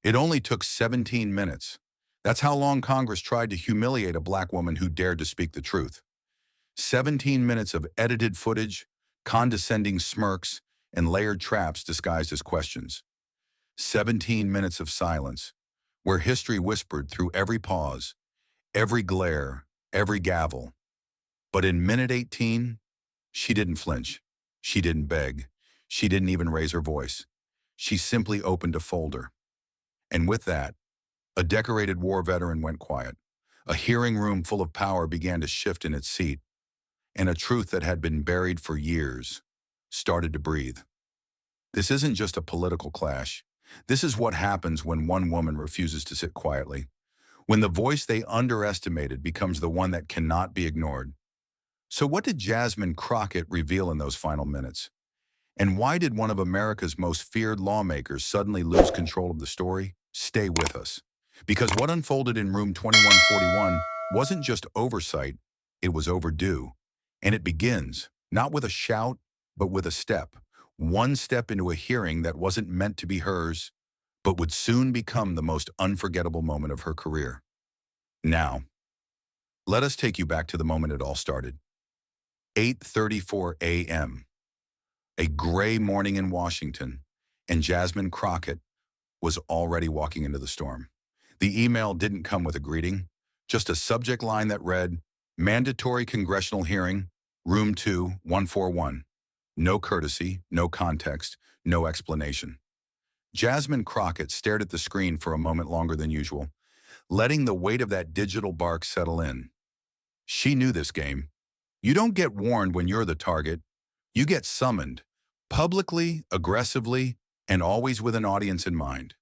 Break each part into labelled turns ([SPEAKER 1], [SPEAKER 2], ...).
[SPEAKER 1] It only took 17 minutes. That's how long Congress tried to humiliate a black woman who dared to speak the truth. 17 minutes of edited footage, condescending smirks, and layered traps disguised as questions. 17 minutes of silence, where history whispered through every pause, every glare, every gavel. But in minute 18, she didn't flinch. She didn't beg. She didn't even raise her voice. She simply opened a folder. And with that, a decorated war veteran went quiet. A hearing room full of power began to shift in its seat, and a truth that had been buried for years started to breathe. This isn't just a political clash. This is what happens when one woman refuses to sit quietly, when the voice they underestimated becomes the one that cannot be ignored. So what did Jasmine Crockett reveal in those final minutes? And why did one of America's most feared lawmakers suddenly lose control of the story? Stay with us. Because what unfolded in room 2141 wasn't just oversight, it was overdue. And it begins, not with a shout, but with a step. One step into a hearing that wasn't meant to be hers, but would soon become the most unforgettable moment of her career. Now, let us take you back to the moment it all started. 8:34 a.m. A gray morning in Washington, and Jasmine Crockett was already walking into the storm. The email didn't come with a greeting, just a subject line that read, "Mandatory congressional hearing, room 2141. No courtesy, no context, no explanation." Jasmine Crockett stared at the screen for a moment longer than usual, letting the weight of that digital bark settle in. She knew this game. You don't get warned when you're the target. You get summoned, publicly, aggressively, and always with an audience in mind,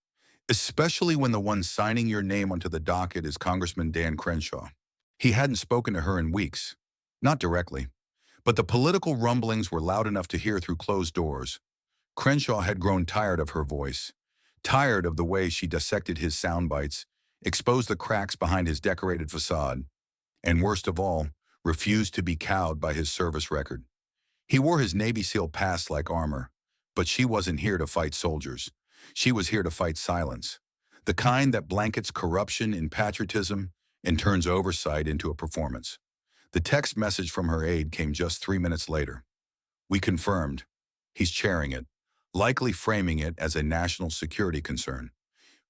[SPEAKER 1] especially when the one signing your name onto the docket is Congressman Dan Crenshaw. He hadn't spoken to her in weeks, not directly, but the political rumblings were loud enough to hear through closed doors. Crenshaw had grown tired of her voice, tired of the way she dissected his sound bites, exposed the cracks behind his decorated facade, and worst of all, refused to be cowed by his service record. He wore his Navy SEAL past like armor, but she wasn't here to fight soldiers. She was here to fight silence, the kind that blankets corruption in patriotism and turns oversight into a performance. The text message from her aide came just 3 minutes later. "We confirmed. He's chairing it, likely framing it as a national security concern.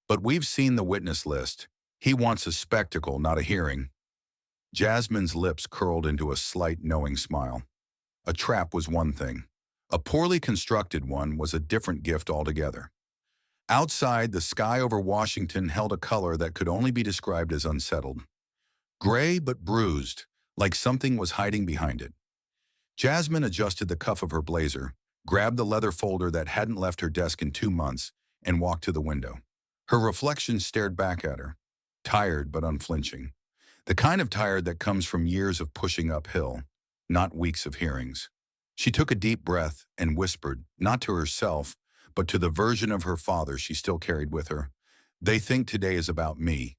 [SPEAKER 1] But we've seen the witness list. He wants a spectacle, not a hearing." Jasmine's lips curled into a slight knowing smile. A trap was one thing. A poorly constructed one was a different gift altogether. Outside, the sky over Washington held a color that could only be described as unsettled. Gray but bruised, like something was hiding behind it. Jasmine adjusted the cuff of her blazer, grabbed the leather folder that hadn't left her desk in 2 months, and walked to the window. Her reflection stared back at her, tired but unflinching. The kind of tired that comes from years of pushing uphill, not weeks of hearings. She took a deep breath and whispered, not to herself, but to the version of her father she still carried with her, "They think today is about me,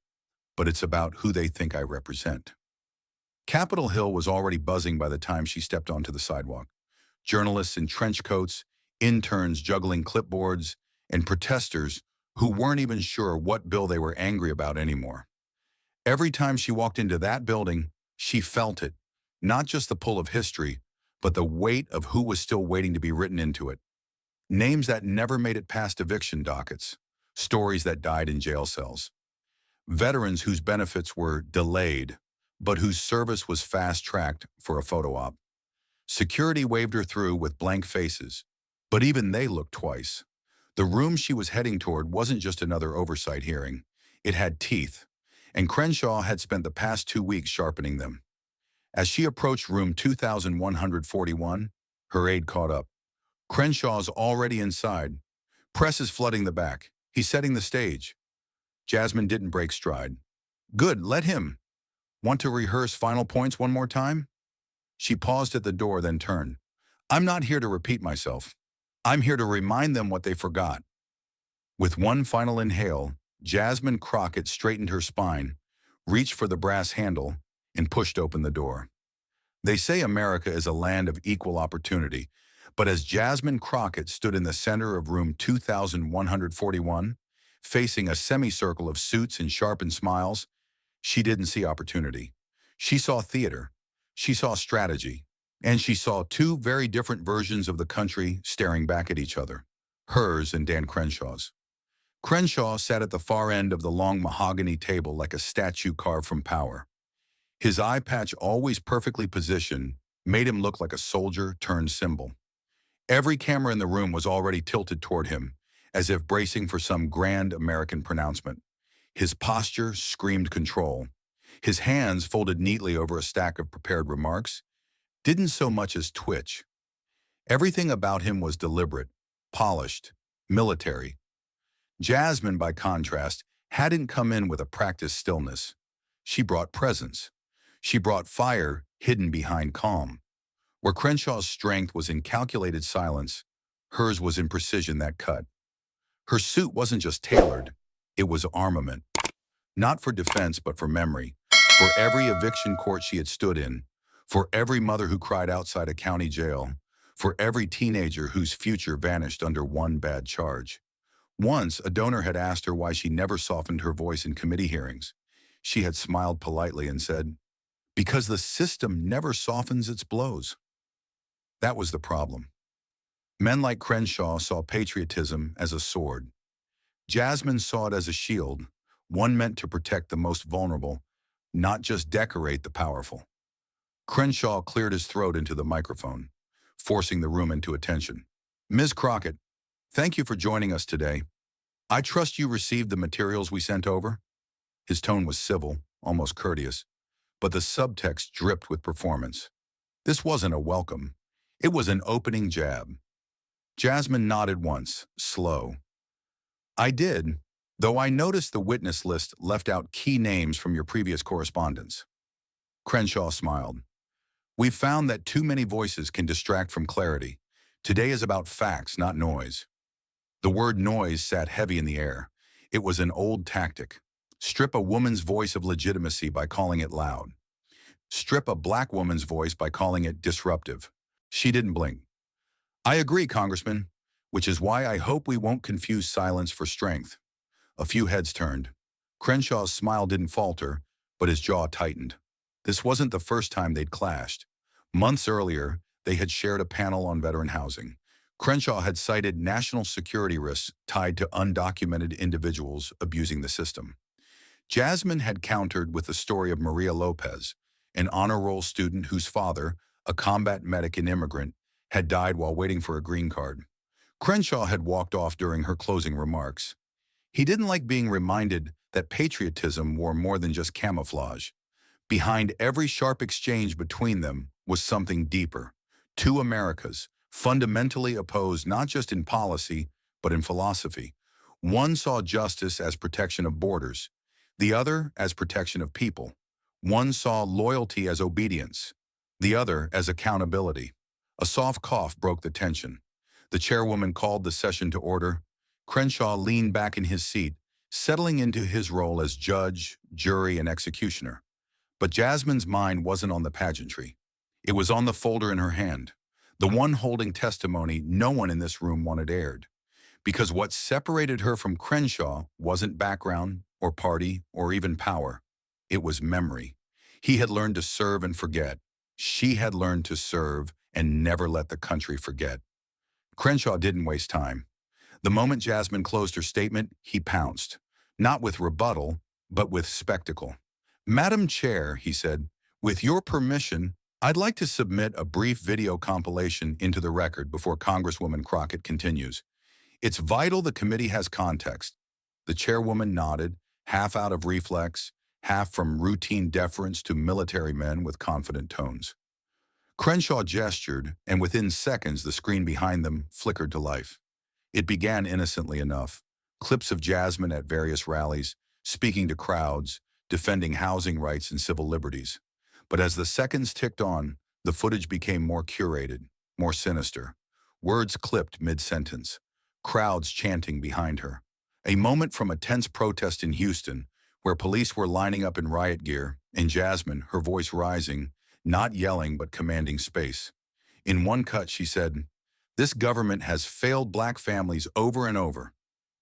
[SPEAKER 1] but it's about who they think I represent." Capitol Hill was already buzzing by the time she stepped onto the sidewalk. Journalists in trench coats, interns juggling clipboards, and protesters who weren't even sure what bill they were angry about anymore. Every time she walked into that building, she felt it, not just the pull of history, but the weight of who was still waiting to be written into it. Names that never made it past eviction dockets, stories that died in jail cells, veterans whose benefits were delayed, but whose service was fast-tracked for a photo op. Security waved her through with blank faces, but even they looked twice. The room she was heading toward wasn't just another oversight hearing. It had teeth, and Crenshaw had spent the past 2 weeks sharpening them. As she approached room 2141, her aide caught up. "Crenshaw's already inside. Press is flooding the back. He's setting the stage." Jasmine didn't break stride. "Good, let him. Want to rehearse final points one more time?" She paused at the door, then turned. "I'm not here to repeat myself. I'm here to remind them what they forgot." With one final inhale, Jasmine Crockett straightened her spine, reached for the brass handle, and pushed open the door. They say America is a land of equal opportunity, but as Jasmine Crockett stood in the center of room 2141, facing a semicircle of suits and sharpened smiles. She didn't see opportunity. She saw theater. She saw strategy. And she saw two very different versions of the country staring back at each other, hers and Dan Crenshaw's. Crenshaw sat at the far end of the long mahogany table like a statue carved from power. His eye patch, always perfectly positioned, made him look like a soldier turned symbol. Every camera in the room was already tilted toward him, as if bracing for some grand American pronouncement. His posture screamed control. His hands, folded neatly over a stack of prepared remarks, didn't so much as twitch. Everything about him was deliberate, polished, military. Jasmine, by contrast, hadn't come in with a practiced stillness. She brought presence. She brought fire hidden behind calm. Where Crenshaw's strength was in calculated silence, hers was in precision that cut. Her suit wasn't just tailored, it was armament. Not for defense, but for memory. For every eviction court she had stood in. For every mother who cried outside a county jail. For every teenager whose future vanished under one bad charge. Once, a donor had asked her why she never softened her voice in committee hearings. She had smiled politely and said, "Because the system never softens its blows." That was the problem. Men like Crenshaw saw patriotism as a sword. Jasmine saw it as a shield, one meant to protect the most vulnerable, not just decorate the powerful. Crenshaw cleared his throat into the microphone, forcing the room into attention. "Ms. Crockett, thank you for joining us today. I trust you received the materials we sent over." His tone was civil, almost courteous, but the subtext dripped with performance. This wasn't a welcome. It was an opening jab. Jasmine nodded once, slow. "I did, though I noticed the witness list left out key names from your previous correspondence." Crenshaw smiled. "We've found that too many voices can distract from clarity. Today is about facts, not noise." The word noise sat heavy in the air. It was an old tactic. Strip a woman's voice of legitimacy by calling it loud. Strip a black woman's voice by calling it disruptive. She didn't blink. "I agree, Congressman, which is why I hope we won't confuse silence for strength." A few heads turned. Crenshaw's smile didn't falter, but his jaw tightened. This wasn't the first time they'd clashed. Months earlier, they had shared a panel on veteran housing. Crenshaw had cited national security risks tied to undocumented individuals abusing the system. Jasmine had countered with the story of Maria Lopez, an honor roll student whose father, a combat medic and immigrant, had died while waiting for a green card. Crenshaw had walked off during her closing remarks. He didn't like being reminded that patriotism wore more than just camouflage. Behind every sharp exchange between them was something deeper. Two Americas, fundamentally opposed not just in policy, but in philosophy. One saw justice as protection of borders, the other as protection of people. One saw loyalty as obedience, the other as accountability. A soft cough broke the tension. The chairwoman called the session to order. Crenshaw leaned back in his seat, settling into his role as judge, jury, and executioner. But Jasmine's mind wasn't on the pageantry. It was on the folder in her hand, the one holding testimony no one in this room wanted aired. Because what separated her from Crenshaw wasn't background or party or even power. It was memory. He had learned to serve and forget. She had learned to serve and never let the country forget. Crenshaw didn't waste time. The moment Jasmine closed her statement, he pounced. Not with rebuttal, but with spectacle. "Madam Chair," he said, "with your permission, I'd like to submit a brief video compilation into the record before Congresswoman Crockett continues. It's vital the committee has context." The chairwoman nodded, half out of reflex, half from routine deference to military men with confident tones. Crenshaw gestured, and within seconds the screen behind them flickered to life. It began innocently enough. Clips of Jasmine at various rallies, speaking to crowds, defending housing rights and civil liberties. But as the seconds ticked on, the footage became more curated, more sinister. Words clipped mid-sentence. Crowds chanting behind her. A moment from a tense protest in Houston, where police were lining up in riot gear, and Jasmine, her voice rising, not yelling but commanding space. In one cut, she said, "This government has failed black families over and over."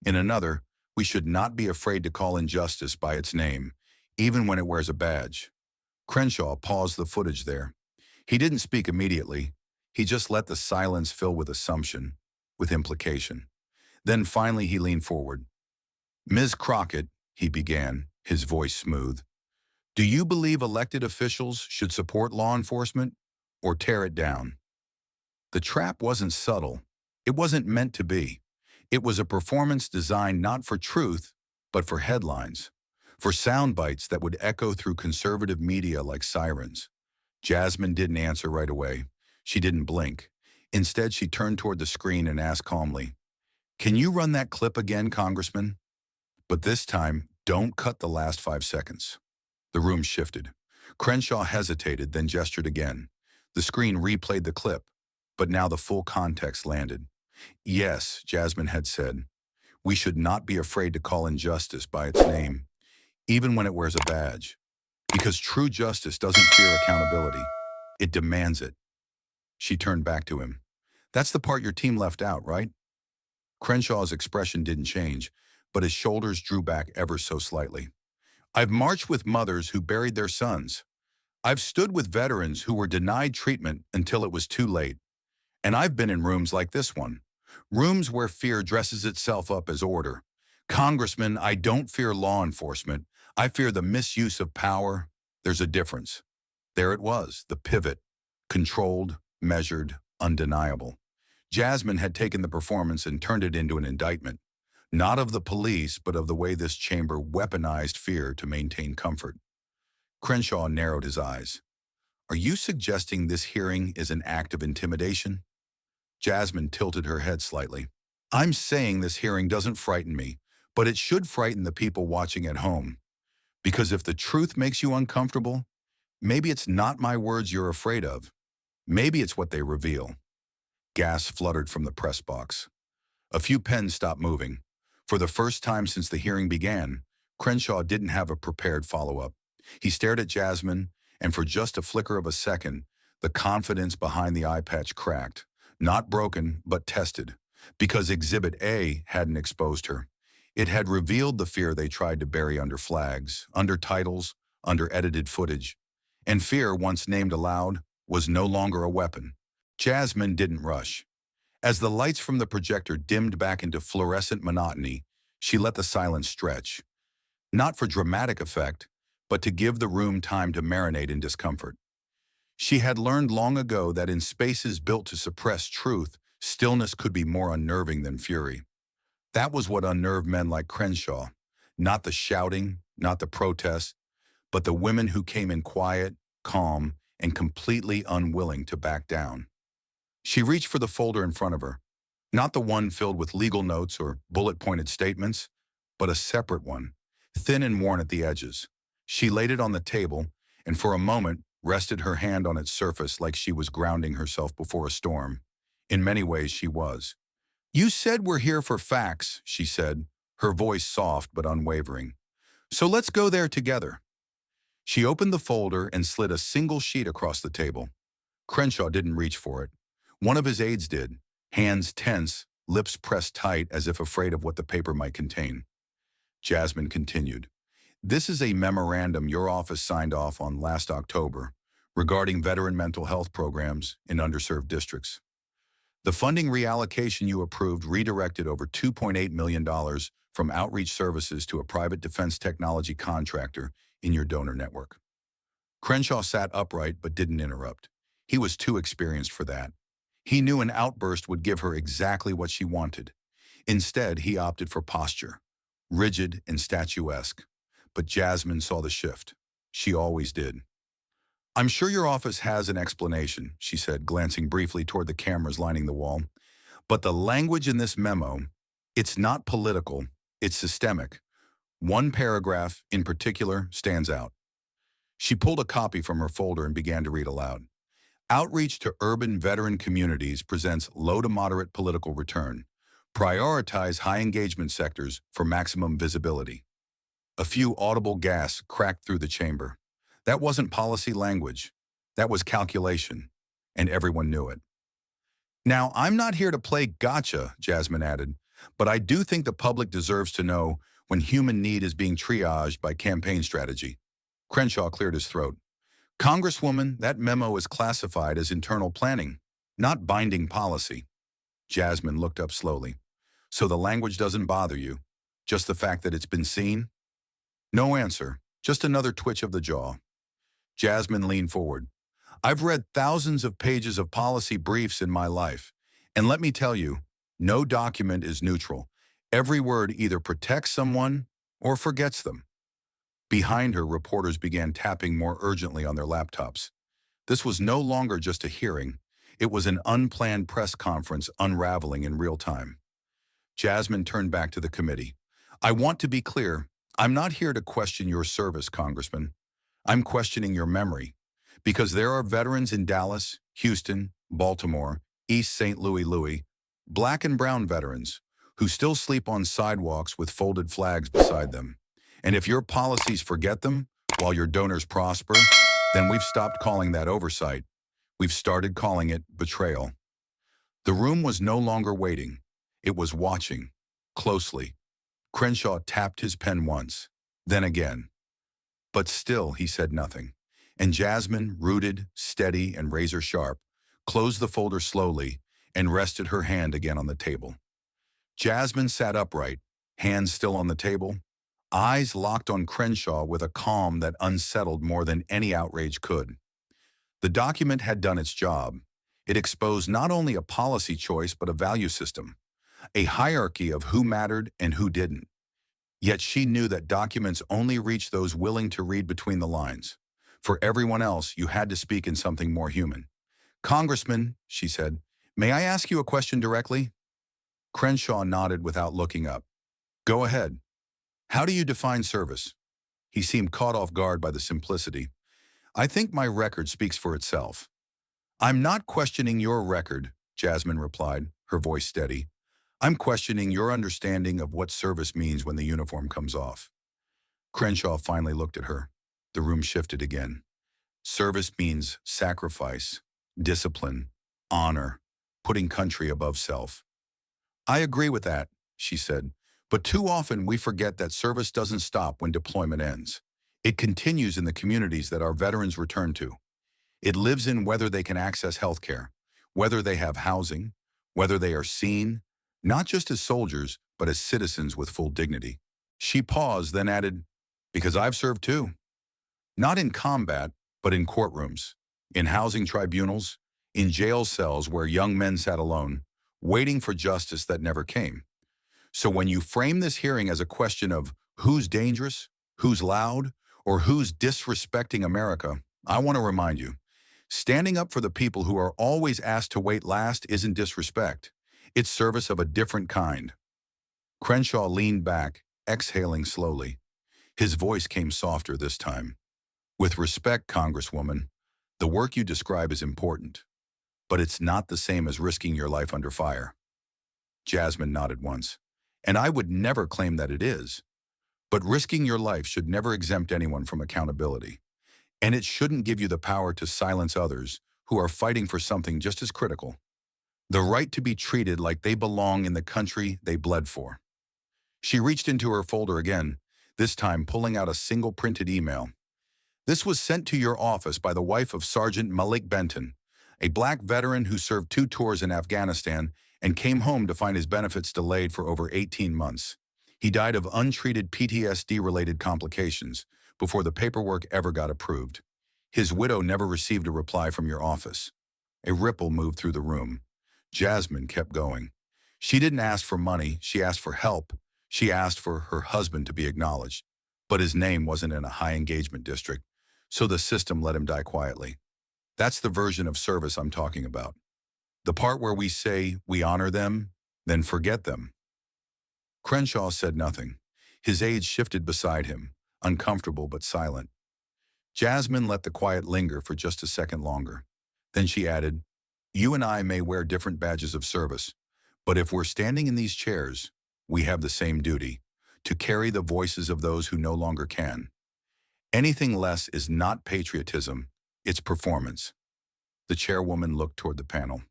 [SPEAKER 1] In another, We should not be afraid to call injustice by its name, even when it wears a badge. Crenshaw paused the footage there. He didn't speak immediately. He just let the silence fill with assumption, with implication. Then finally he leaned forward. "Ms. Crockett," he began, his voice smooth, "do you believe elected officials should support law enforcement or tear it down?" The trap wasn't subtle. It wasn't meant to be. It was a performance designed not for truth, but for headlines, for sound bites that would echo through conservative media like sirens. Jasmine didn't answer right away. She didn't blink. Instead, she turned toward the screen and asked calmly, "Can you run that clip again, Congressman? But this time, don't cut the last 5 seconds." The room shifted. Crenshaw hesitated, then gestured again. The screen replayed the clip, but now the full context landed. "Yes," Jasmine had said, "we should not be afraid to call injustice by its name, even when it wears a badge. Because true justice doesn't fear accountability. It demands it." She turned back to him. "That's the part your team left out, right?" Crenshaw's expression didn't change, but his shoulders drew back ever so slightly. "I've marched with mothers who buried their sons. I've stood with veterans who were denied treatment until it was too late. And I've been in rooms like this one. Rooms where fear dresses itself up as order. Congressman, I don't fear law enforcement. I fear the misuse of power. There's a difference." There it was, the pivot. Controlled, measured, undeniable. Jasmine had taken the performance and turned it into an indictment. Not of the police, but of the way this chamber weaponized fear to maintain comfort. Crenshaw narrowed his eyes. "Are you suggesting this hearing is an act of intimidation?" Jasmine tilted her head slightly. "I'm saying this hearing doesn't frighten me, but it should frighten the people watching at home. Because if the truth makes you uncomfortable, maybe it's not my words you're afraid of. Maybe it's what they reveal." Gas fluttered from the press box. A few pens stopped moving. For the first time since the hearing began, Crenshaw didn't have a prepared follow-up. He stared at Jasmine, and for just a flicker of a second, the confidence behind the eye patch cracked. Not broken, but tested. Because Exhibit A hadn't exposed her. It had revealed the fear they tried to bury under flags, under titles, under edited footage. And fear, once named aloud, was no longer a weapon. Jasmine didn't rush. As the lights from the projector dimmed back into fluorescent monotony, she let the silence stretch. Not for dramatic effect, but to give the room time to marinate in discomfort. She had learned long ago that in spaces built to suppress truth, stillness could be more unnerving than fury. That was what unnerved men like Crenshaw. Not the shouting, not the protests, but the women who came in quiet, calm, and completely unwilling to back down. She reached for the folder in front of her. Not the one filled with legal notes or bullet-pointed statements, but a separate one, thin and worn at the edges. She laid it on the table, and for a moment rested her hand on its surface like she was grounding herself before a storm. In many ways, she was. "You said we're here for facts," she said, her voice soft but unwavering. "So let's go there together." She opened the folder and slid a single sheet across the table. Crenshaw didn't reach for it. One of his aides did, hands tense, lips pressed tight as if afraid of what the paper might contain. Jasmine continued. "This is a memorandum your office signed off on last October regarding veteran mental health programs in underserved districts. The funding reallocation you approved redirected over $2.8 million from outreach services to a private defense technology contractor in your donor network." Crenshaw sat upright but didn't interrupt. He was too experienced for that. He knew an outburst would give her exactly what she wanted. Instead, he opted for posture, rigid and statuesque. But Jasmine saw the shift. She always did. "I'm sure your office has an explanation," she said, glancing briefly toward the cameras lining the wall. "But the language in this memo, it's not political, it's systemic. One paragraph, in particular, stands out." She pulled a copy from her folder and began to read aloud. "Outreach to urban veteran communities presents low to moderate political return. Prioritize high engagement sectors for maximum visibility." A few audible gasps cracked through the chamber. That wasn't policy language. That was calculation, and everyone knew it. "Now, I'm not here to play gotcha," Jasmine added, "but I do think the public deserves to know when human need is being triaged by campaign strategy. Crenshaw cleared his throat. Congresswoman, that memo is classified as internal planning, not binding policy. Jasmine looked up slowly. So the language doesn't bother you? Just the fact that it's been seen? No answer, just another twitch of the jaw. Jasmine leaned forward. I've read thousands of pages of policy briefs in my life, and let me tell you, no document is neutral. Every word either protects someone or forgets them. Behind her, reporters began tapping more urgently on their laptops. This was no longer just a hearing. It was an unplanned press conference unraveling in real time. Jasmine turned back to the committee. I want to be clear. I'm not here to question your service, Congressman. I'm questioning your memory. Because there are veterans in Dallas, Houston, Baltimore, East St. Louis, black and brown veterans, who still sleep on sidewalks with folded flags beside them. And if your policies forget them, while your donors prosper, then we've stopped calling that oversight. We've started calling it betrayal. The room was no longer waiting. It was watching, closely. Crenshaw tapped his pen once, then again. But still he said nothing. And Jasmine, rooted, steady, and razor-sharp, closed the folder slowly and rested her hand again on the table. Jasmine sat upright, hands still on the table, eyes locked on Crenshaw with a calm that unsettled more than any outrage could. The document had done its job. It exposed not only a policy choice but a value system, a hierarchy of who mattered and who didn't. Yet she knew that documents only reached those willing to read between the lines. For everyone else, you had to speak in something more human. Congressman, she said, may I ask you a question directly? Crenshaw nodded without looking up. Go ahead. How do you define service? He seemed caught off guard by the simplicity. I think my record speaks for itself. I'm not questioning your record, Jasmine replied, her voice steady. I'm questioning your understanding of what service means when the uniform comes off. Crenshaw finally looked at her. The room shifted again. Service means sacrifice, discipline, honor, putting country above self. I agree with that, she said, but too often we forget that service doesn't stop when deployment ends. It continues in the communities that our veterans return to. It lives in whether they can access health care, whether they have housing, whether they are seen, not just as soldiers, but as citizens with full dignity. She paused, then added, because I've served too. Not in combat, but in courtrooms, in housing tribunals, in jail cells where young men sat alone, waiting for justice that never came. So when you frame this hearing as a question of who's dangerous, who's loud, or who's disrespecting America, I want to remind you, standing up for the people who are always asked to wait last isn't disrespect. It's service of a different kind. Crenshaw leaned back, exhaling slowly. His voice came softer this time. With respect, Congresswoman, the work you describe is important, but it's not the same as risking your life under fire. Jasmine nodded once. And I would never claim that it is. But risking your life should never exempt anyone from accountability. And it shouldn't give you the power to silence others who are fighting for something just as critical. The right to be treated like they belong in the country they bled for. She reached into her folder again, this time pulling out a single printed email. This was sent to your office by the wife of Sergeant Malik Benton, a black veteran who served 2 tours in Afghanistan and came home to find his benefits delayed for over 18 months. He died of untreated PTSD-related complications before the paperwork ever got approved. His widow never received a reply from your office. A ripple moved through the room. Jasmine kept going. She didn't ask for money, she asked for help. She asked for her husband to be acknowledged. But his name wasn't in a high-engagement district, so the system let him die quietly. That's the version of service I'm talking about. The part where we say we honor them, then forget them. Crenshaw said nothing. His aides shifted beside him, uncomfortable but silent. Jasmine let the quiet linger for just a second longer. Then she added, you and I may wear different badges of service, but if we're standing in these chairs, we have the same duty, to carry the voices of those who no longer can. Anything less is not patriotism, it's performance. The chairwoman looked toward the panel.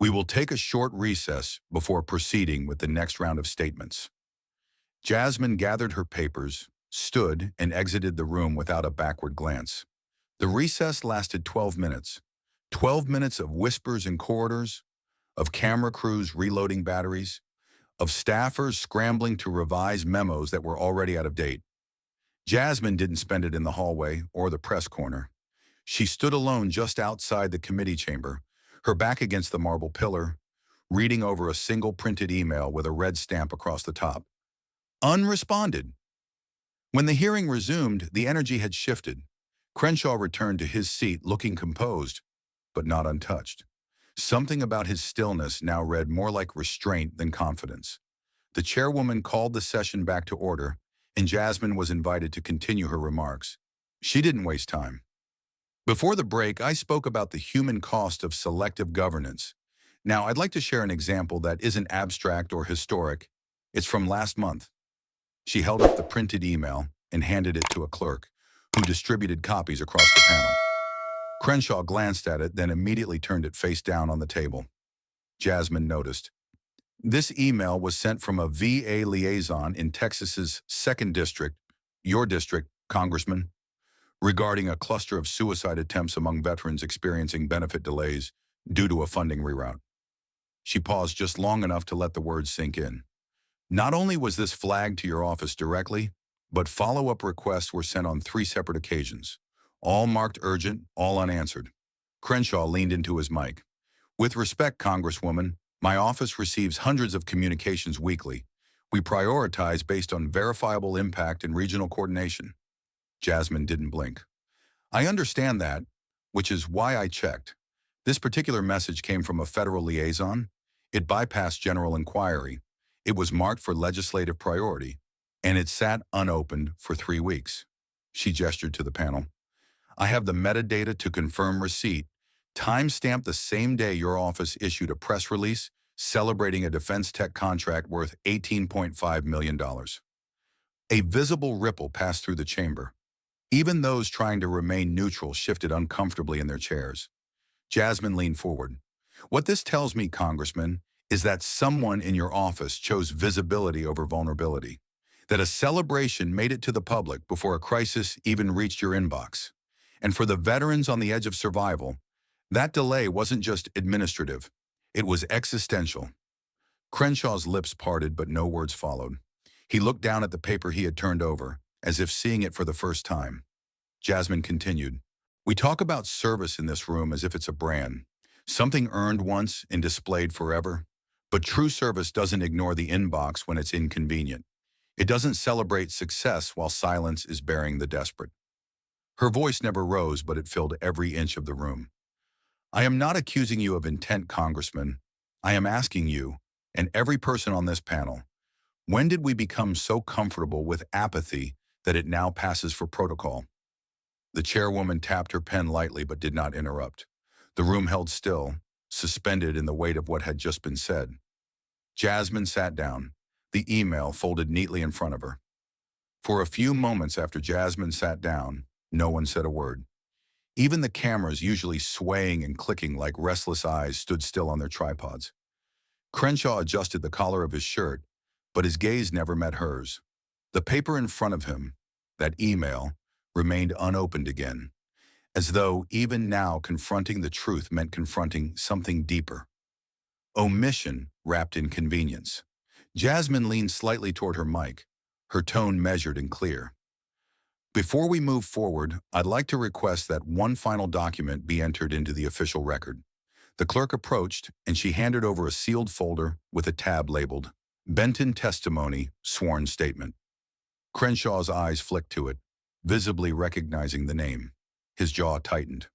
[SPEAKER 1] We will take a short recess before proceeding with the next round of statements. Jasmine gathered her papers, stood, and exited the room without a backward glance. The recess lasted 12 minutes. 12 minutes of whispers in corridors, of camera crews reloading batteries, of staffers scrambling to revise memos that were already out of date. Jasmine didn't spend it in the hallway or the press corner. She stood alone just outside the committee chamber, her back against the marble pillar, reading over a single printed email with a red stamp across the top. Unresponded. When the hearing resumed, the energy had shifted. Crenshaw returned to his seat looking composed, but not untouched. Something about his stillness now read more like restraint than confidence. The chairwoman called the session back to order, and Jasmine was invited to continue her remarks. She didn't waste time. Before the break, I spoke about the human cost of selective governance. Now, I'd like to share an example that isn't abstract or historic. It's from last month. She held up the printed email and handed it to a clerk, who distributed copies across the panel. Crenshaw glanced at it, then immediately turned it face down on the table. Jasmine noticed. This email was sent from a VA liaison in Texas's 2nd District, your district, Congressman, regarding a cluster of suicide attempts among veterans experiencing benefit delays due to a funding reroute. She paused just long enough to let the words sink in. Not only was this flagged to your office directly, but follow-up requests were sent on 3 separate occasions, all marked urgent, all unanswered. Crenshaw leaned into his mic. With respect, Congresswoman, my office receives hundreds of communications weekly. We prioritize based on verifiable impact and regional coordination. Jasmine didn't blink. I understand that, which is why I checked. This particular message came from a federal liaison. It bypassed general inquiry. It was marked for legislative priority, and it sat unopened for 3 weeks. She gestured to the panel. I have the metadata to confirm receipt, time-stamped the same day your office issued a press release celebrating a defense tech contract worth $18.5 million. A visible ripple passed through the chamber. Even those trying to remain neutral shifted uncomfortably in their chairs. Jasmine leaned forward. What this tells me, Congressman, is that someone in your office chose visibility over vulnerability, that a celebration made it to the public before a crisis even reached your inbox. And for the veterans on the edge of survival, that delay wasn't just administrative, it was existential. Crenshaw's lips parted, but no words followed. He looked down at the paper he had turned over, as if seeing it for the first time. Jasmine continued, we talk about service in this room as if it's a brand, something earned once and displayed forever. But true service doesn't ignore the inbox when it's inconvenient. It doesn't celebrate success while silence is burying the desperate. Her voice never rose, but it filled every inch of the room. I am not accusing you of intent, Congressman. I am asking you, and every person on this panel, when did we become so comfortable with apathy that it now passes for protocol? The chairwoman tapped her pen lightly but did not interrupt. The room held still, suspended in the weight of what had just been said. Jasmine sat down, the email folded neatly in front of her. For a few moments after Jasmine sat down, no one said a word. Even the cameras, usually swaying and clicking like restless eyes, stood still on their tripods. Crenshaw adjusted the collar of his shirt, but his gaze never met hers. The paper in front of him, that email, remained unopened again, as though even now confronting the truth meant confronting something deeper. Omission wrapped in convenience. Jasmine leaned slightly toward her mic, her tone measured and clear. Before we move forward, I'd like to request that one final document be entered into the official record. The clerk approached, and she handed over a sealed folder with a tab labeled, Benton Testimony, Sworn Statement. Crenshaw's eyes flicked to it, visibly recognizing the name. His jaw tightened.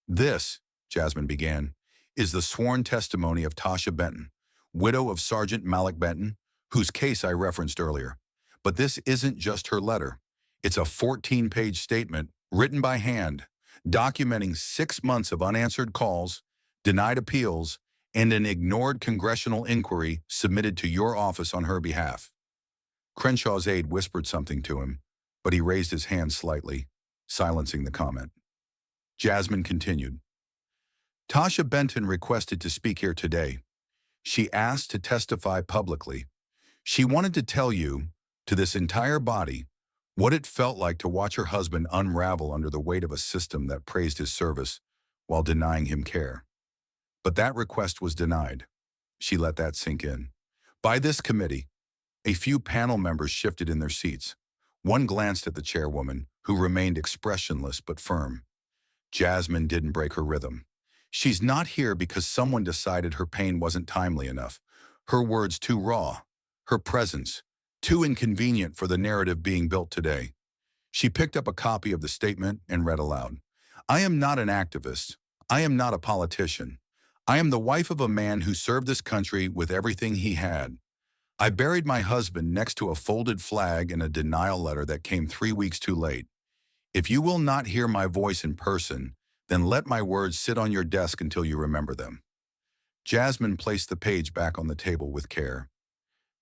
[SPEAKER 1] This, Jasmine began, is the sworn testimony of Tasha Benton, widow of Sergeant Malik Benton, whose case I referenced earlier. But this isn't just her letter. It's a 14-page statement written by hand, documenting 6 months of unanswered calls, denied appeals, and an ignored congressional inquiry submitted to your office on her behalf. Crenshaw's aide whispered something to him, but he raised his hand slightly, silencing the comment. Jasmine continued. Tasha Benton requested to speak here today. She asked to testify publicly. She wanted to tell you, to this entire body what it felt like to watch her husband unravel under the weight of a system that praised his service while denying him care. But that request was denied. She let that sink in. By this committee, a few panel members shifted in their seats. One glanced at the chairwoman, who remained expressionless but firm. Jasmine didn't break her rhythm. She's not here because someone decided her pain wasn't timely enough, her words too raw, her presence too inconvenient for the narrative being built today. She picked up a copy of the statement and read aloud. I am not an activist. I am not a politician. I am the wife of a man who served this country with everything he had. I buried my husband next to a folded flag in a denial letter that came 3 weeks too late. If you will not hear my voice in person, then let my words sit on your desk until you remember them. Jasmine placed the page back on the table with care.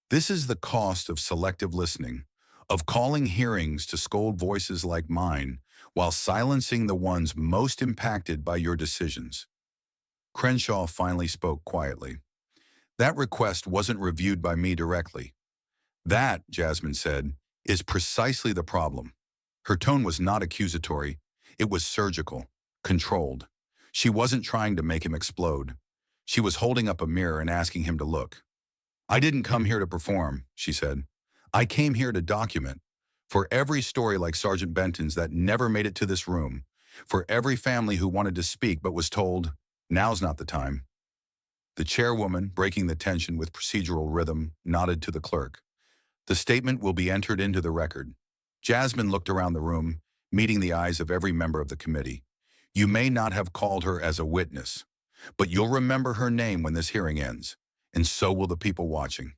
[SPEAKER 1] This is the cost of selective listening, of calling hearings to scold voices like mine, while silencing the ones most impacted by your decisions. Crenshaw finally spoke quietly. That request wasn't reviewed by me directly. That, Jasmine said, is precisely the problem. Her tone was not accusatory. It was surgical, controlled. She wasn't trying to make him explode. She was holding up a mirror and asking him to look. I didn't come here to perform, she said. I came here to document. For every story like Sergeant Benton's that never made it to this room. For every family who wanted to speak but was told, now's not the time. The chairwoman, breaking the tension with procedural rhythm, nodded to the clerk. The statement will be entered into the record. Jasmine looked around the room, meeting the eyes of every member of the committee. You may not have called her as a witness, but you'll remember her name when this hearing ends, and so will the people watching.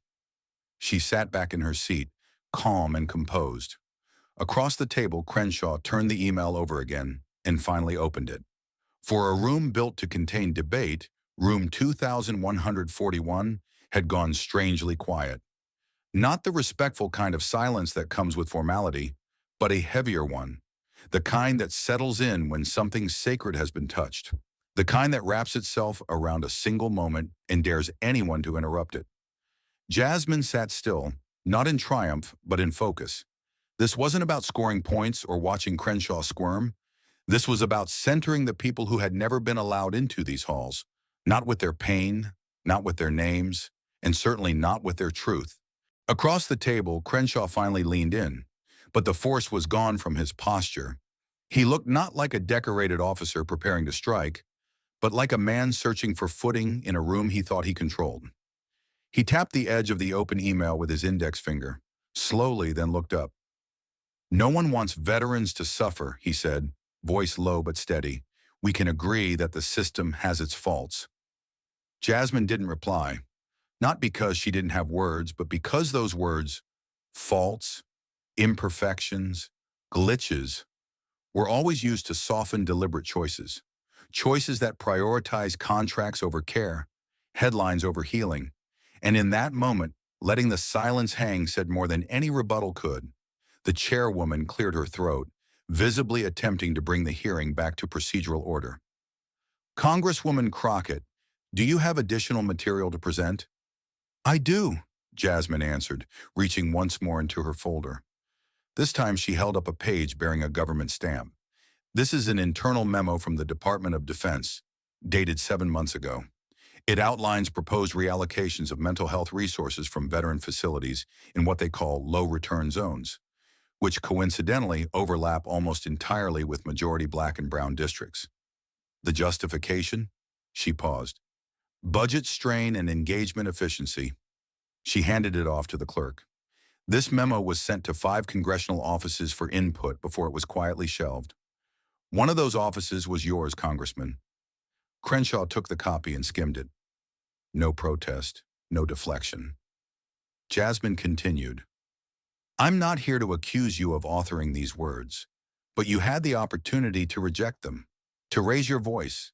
[SPEAKER 1] She sat back in her seat, calm and composed. Across the table, Crenshaw turned the email over again and finally opened it. For a room built to contain debate, room 2141 had gone strangely quiet. Not the respectful kind of silence that comes with formality, but a heavier one. The kind that settles in when something sacred has been touched. The kind that wraps itself around a single moment and dares anyone to interrupt it. Jasmine sat still, not in triumph, but in focus. This wasn't about scoring points or watching Crenshaw squirm. This was about centering the people who had never been allowed into these halls, not with their pain, not with their names, and certainly not with their truth. Across the table, Crenshaw finally leaned in, but the force was gone from his posture. He looked not like a decorated officer preparing to strike, but like a man searching for footing in a room he thought he controlled. He tapped the edge of the open email with his index finger, slowly then looked up. No one wants veterans to suffer, he said, voice low but steady. We can agree that the system has its faults. Jasmine didn't reply, not because she didn't have words, but because those words, faults, imperfections, glitches, were always used to soften deliberate choices. Choices that prioritize contracts over care, headlines over healing. And in that moment, letting the silence hang said more than any rebuttal could. The chairwoman cleared her throat, visibly attempting to bring the hearing back to procedural order. Congresswoman Crockett, do you have additional material to present? I do, Jasmine answered, reaching once more into her folder. This time she held up a page bearing a government stamp. This is an internal memo from the Department of Defense, dated 7 months ago. It outlines proposed reallocations of mental health resources from veteran facilities in what they call low-return zones, which coincidentally overlap almost entirely with majority Black and brown districts. The justification? She paused. Budget strain and engagement efficiency. She handed it off to the clerk. This memo was sent to 5 congressional offices for input before it was quietly shelved. One of those offices was yours, Congressman. Crenshaw took the copy and skimmed it. No protest, no deflection. Jasmine continued. I'm not here to accuse you of authoring these words, but you had the opportunity to reject them, to raise your voice,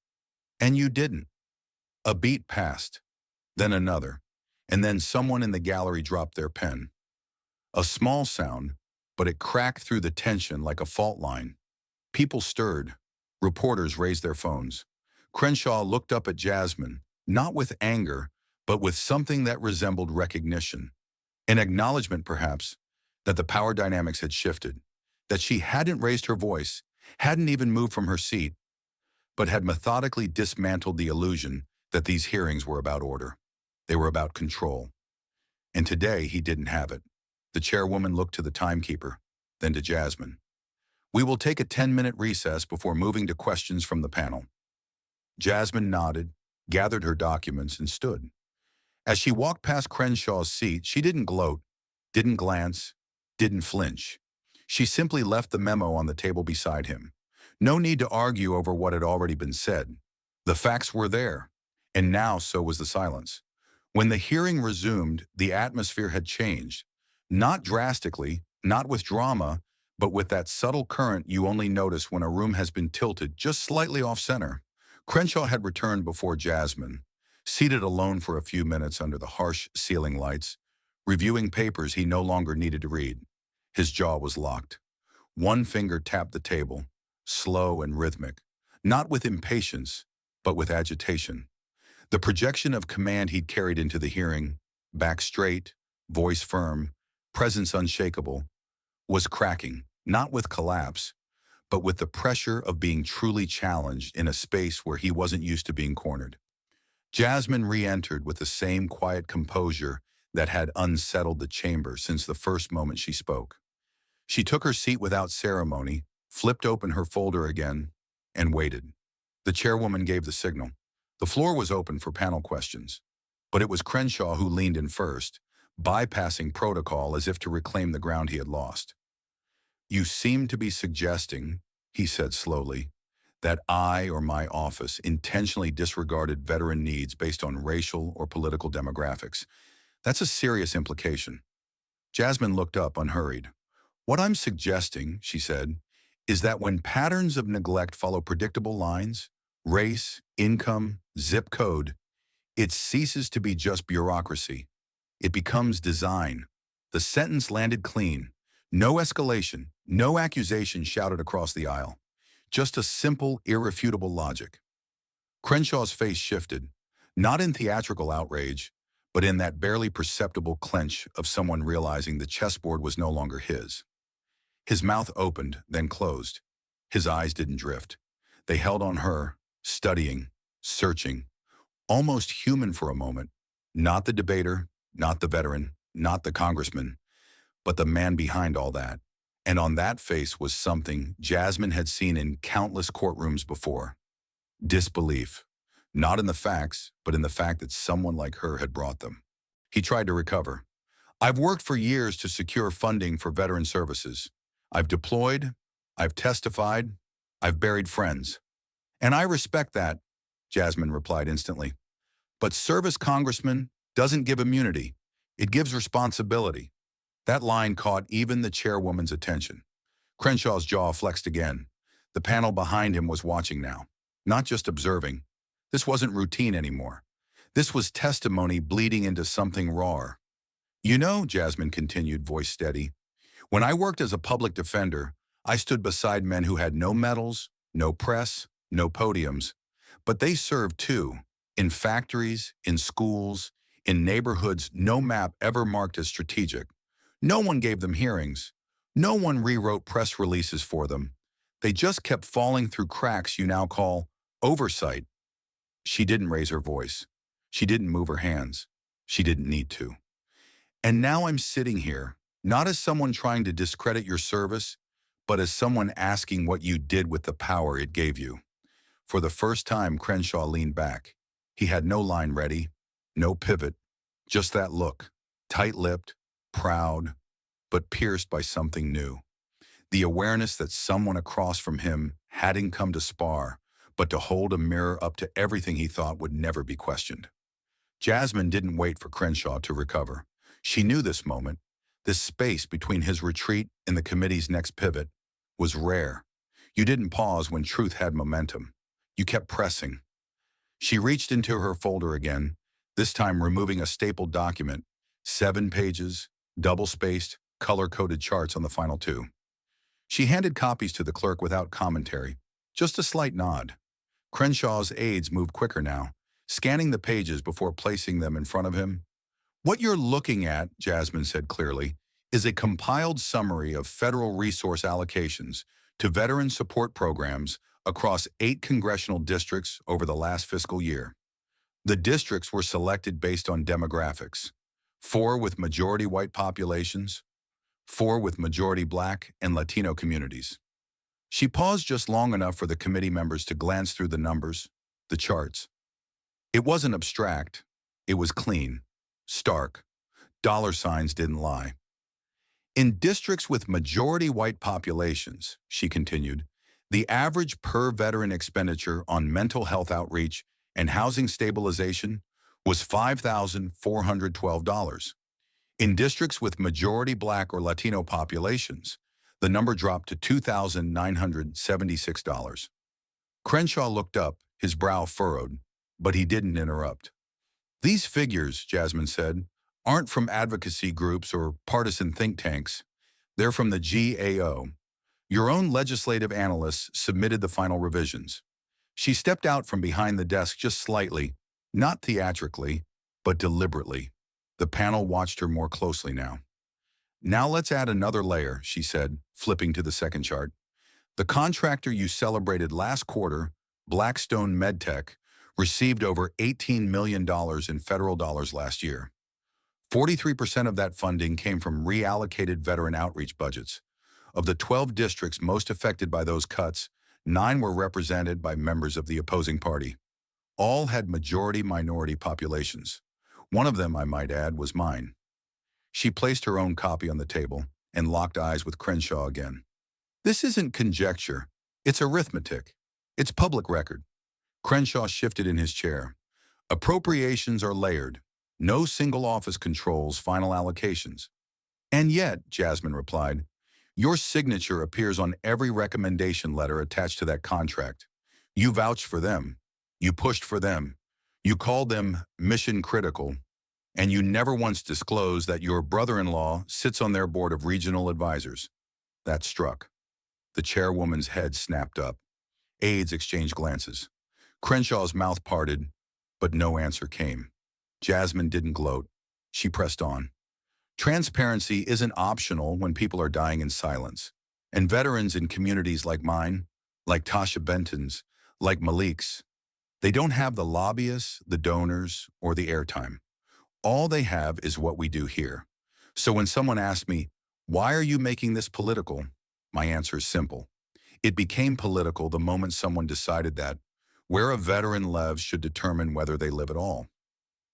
[SPEAKER 1] and you didn't. A beat passed, then another, and then someone in the gallery dropped their pen. A small sound, but it cracked through the tension like a fault line. People stirred. Reporters raised their phones. Crenshaw looked up at Jasmine, not with anger, but with something that resembled recognition. An acknowledgement, perhaps, that the power dynamics had shifted, that she hadn't raised her voice, hadn't even moved from her seat, but had methodically dismantled the illusion that these hearings were about order. They were about control. And today he didn't have it. The chairwoman looked to the timekeeper, then to Jasmine. "We will take a 10-minute recess before moving to questions from the panel." Jasmine nodded, gathered her documents, and stood. As she walked past Crenshaw's seat, she didn't gloat, didn't glance, didn't flinch. She simply left the memo on the table beside him. No need to argue over what had already been said. The facts were there, and now so was the silence. When the hearing resumed, the atmosphere had changed. Not drastically, not with drama, but with that subtle current you only notice when a room has been tilted just slightly off-center. Crenshaw had returned before Jasmine, seated alone for a few minutes under the harsh ceiling lights, reviewing papers he no longer needed to read. His jaw was locked. One finger tapped the table, slow and rhythmic, not with impatience, but with agitation. The projection of command he'd carried into the hearing, back straight, voice firm, presence unshakable, was cracking, not with collapse, but with the pressure of being truly challenged in a space where he wasn't used to being cornered. Jasmine re-entered with the same quiet composure that had unsettled the chamber since the first moment she spoke. She took her seat without ceremony, flipped open her folder again, and waited. The chairwoman gave the signal. The floor was open for panel questions, but it was Crenshaw who leaned in first, bypassing protocol as if to reclaim the ground he had lost. "You seem to be suggesting," he said slowly, "that I or my office intentionally disregarded veteran needs based on racial or political demographics. That's a serious implication." Jasmine looked up unhurried. "What I'm suggesting," she said, "is that when patterns of neglect follow predictable lines, race, income, zip code, it ceases to be just bureaucracy. It becomes design." The sentence landed clean. No escalation, no accusation shouted across the aisle. Just a simple, irrefutable logic. Crenshaw's face shifted, not in theatrical outrage, but in that barely perceptible clench of someone realizing the chessboard was no longer his. His mouth opened, then closed. His eyes didn't drift. They held on her, studying, searching, almost human for a moment. Not the debater, not the veteran, not the congressman, but the man behind all that. And on that face was something Jasmine had seen in countless courtrooms before. Disbelief. Not in the facts, but in the fact that someone like her had brought them. He tried to recover. "I've worked for years to secure funding for veteran services. I've deployed, I've testified, I've buried friends. And I respect that," Jasmine replied instantly. "But service congressman doesn't give immunity. It gives responsibility." That line caught even the chairwoman's attention. Crenshaw's jaw flexed again. The panel behind him was watching now, not just observing. This wasn't routine anymore. This was testimony bleeding into something rawer. "You know," Jasmine continued, voice steady, "when I worked as a public defender, I stood beside men who had no medals, no press, no podiums, but they served too, in factories, in schools, in neighborhoods no map ever marked as strategic. No one gave them hearings. No one rewrote press releases for them. They just kept falling through cracks you now call oversight." She didn't raise her voice. She didn't move her hands. She didn't need to. "And now I'm sitting here, not as someone trying to discredit your service, but as someone asking what you did with the power it gave you." For the first time, Crenshaw leaned back. He had no line ready, no pivot, just that look, tight-lipped, proud, but pierced by something new. The awareness that someone across from him hadn't come to spar, but to hold a mirror up to everything he thought would never be questioned. Jasmine didn't wait for Crenshaw to recover. She knew this moment, this space between his retreat and the committee's next pivot, was rare. You didn't pause when truth had momentum. You kept pressing. She reached into her folder again, this time removing a stapled document, 7 pages, double-spaced, color-coded charts on the final 2. She handed copies to the clerk without commentary, just a slight nod. Crenshaw's aides moved quicker now, scanning the pages before placing them in front of him. "What you're looking at," Jasmine said clearly, is a compiled summary of federal resource allocations to veteran support programs across 8 congressional districts over the last fiscal year. The districts were selected based on demographics: 4 with majority white populations, 4 with majority Black and Latino communities. She paused just long enough for the committee members to glance through the numbers, the charts. It wasn't abstract. It was clean, stark. Dollar signs didn't lie. In districts with majority white populations, she continued, the average per veteran expenditure on mental health outreach and housing stabilization was $5,412. In districts with majority Black or Latino populations, the number dropped to $2,976. Crenshaw looked up, his brow furrowed, but he didn't interrupt. These figures, Jasmine said, aren't from advocacy groups or partisan think tanks. They're from the GAO. Your own legislative analysts submitted the final revisions. She stepped out from behind the desk just slightly, not theatrically, but deliberately. The panel watched her more closely now. Now let's add another layer, she said, flipping to the second chart. The contractor you celebrated last quarter, Blackstone MedTech, received over $18 million in federal dollars last year. 43% of that funding came from reallocated veteran outreach budgets. Of the 12 districts most affected by those cuts, 9 were represented by members of the opposing party. All had majority-minority populations. One of them, I might add, was mine. She placed her own copy on the table and locked eyes with Crenshaw again. This isn't conjecture. It's arithmetic. It's public record. Crenshaw shifted in his chair. Appropriations are layered. No single office controls final allocations. And yet, Jasmine replied, your signature appears on every recommendation letter attached to that contract. You vouched for them. You pushed for them. You called them mission critical. And you never once disclosed that your brother-in-law sits on their board of regional advisors. That struck. The chairwoman's head snapped up. Aides exchanged glances. Crenshaw's mouth parted, but no answer came. Jasmine didn't gloat. She pressed on. Transparency isn't optional when people are dying in silence. And veterans in communities like mine, like Tasha Benton's, like Malik's, they don't have the lobbyists, the donors, or the airtime. All they have is what we do here. So when someone asks me, why are you making this political? My answer is simple. It became political the moment someone decided that where a veteran lives should determine whether they live at all.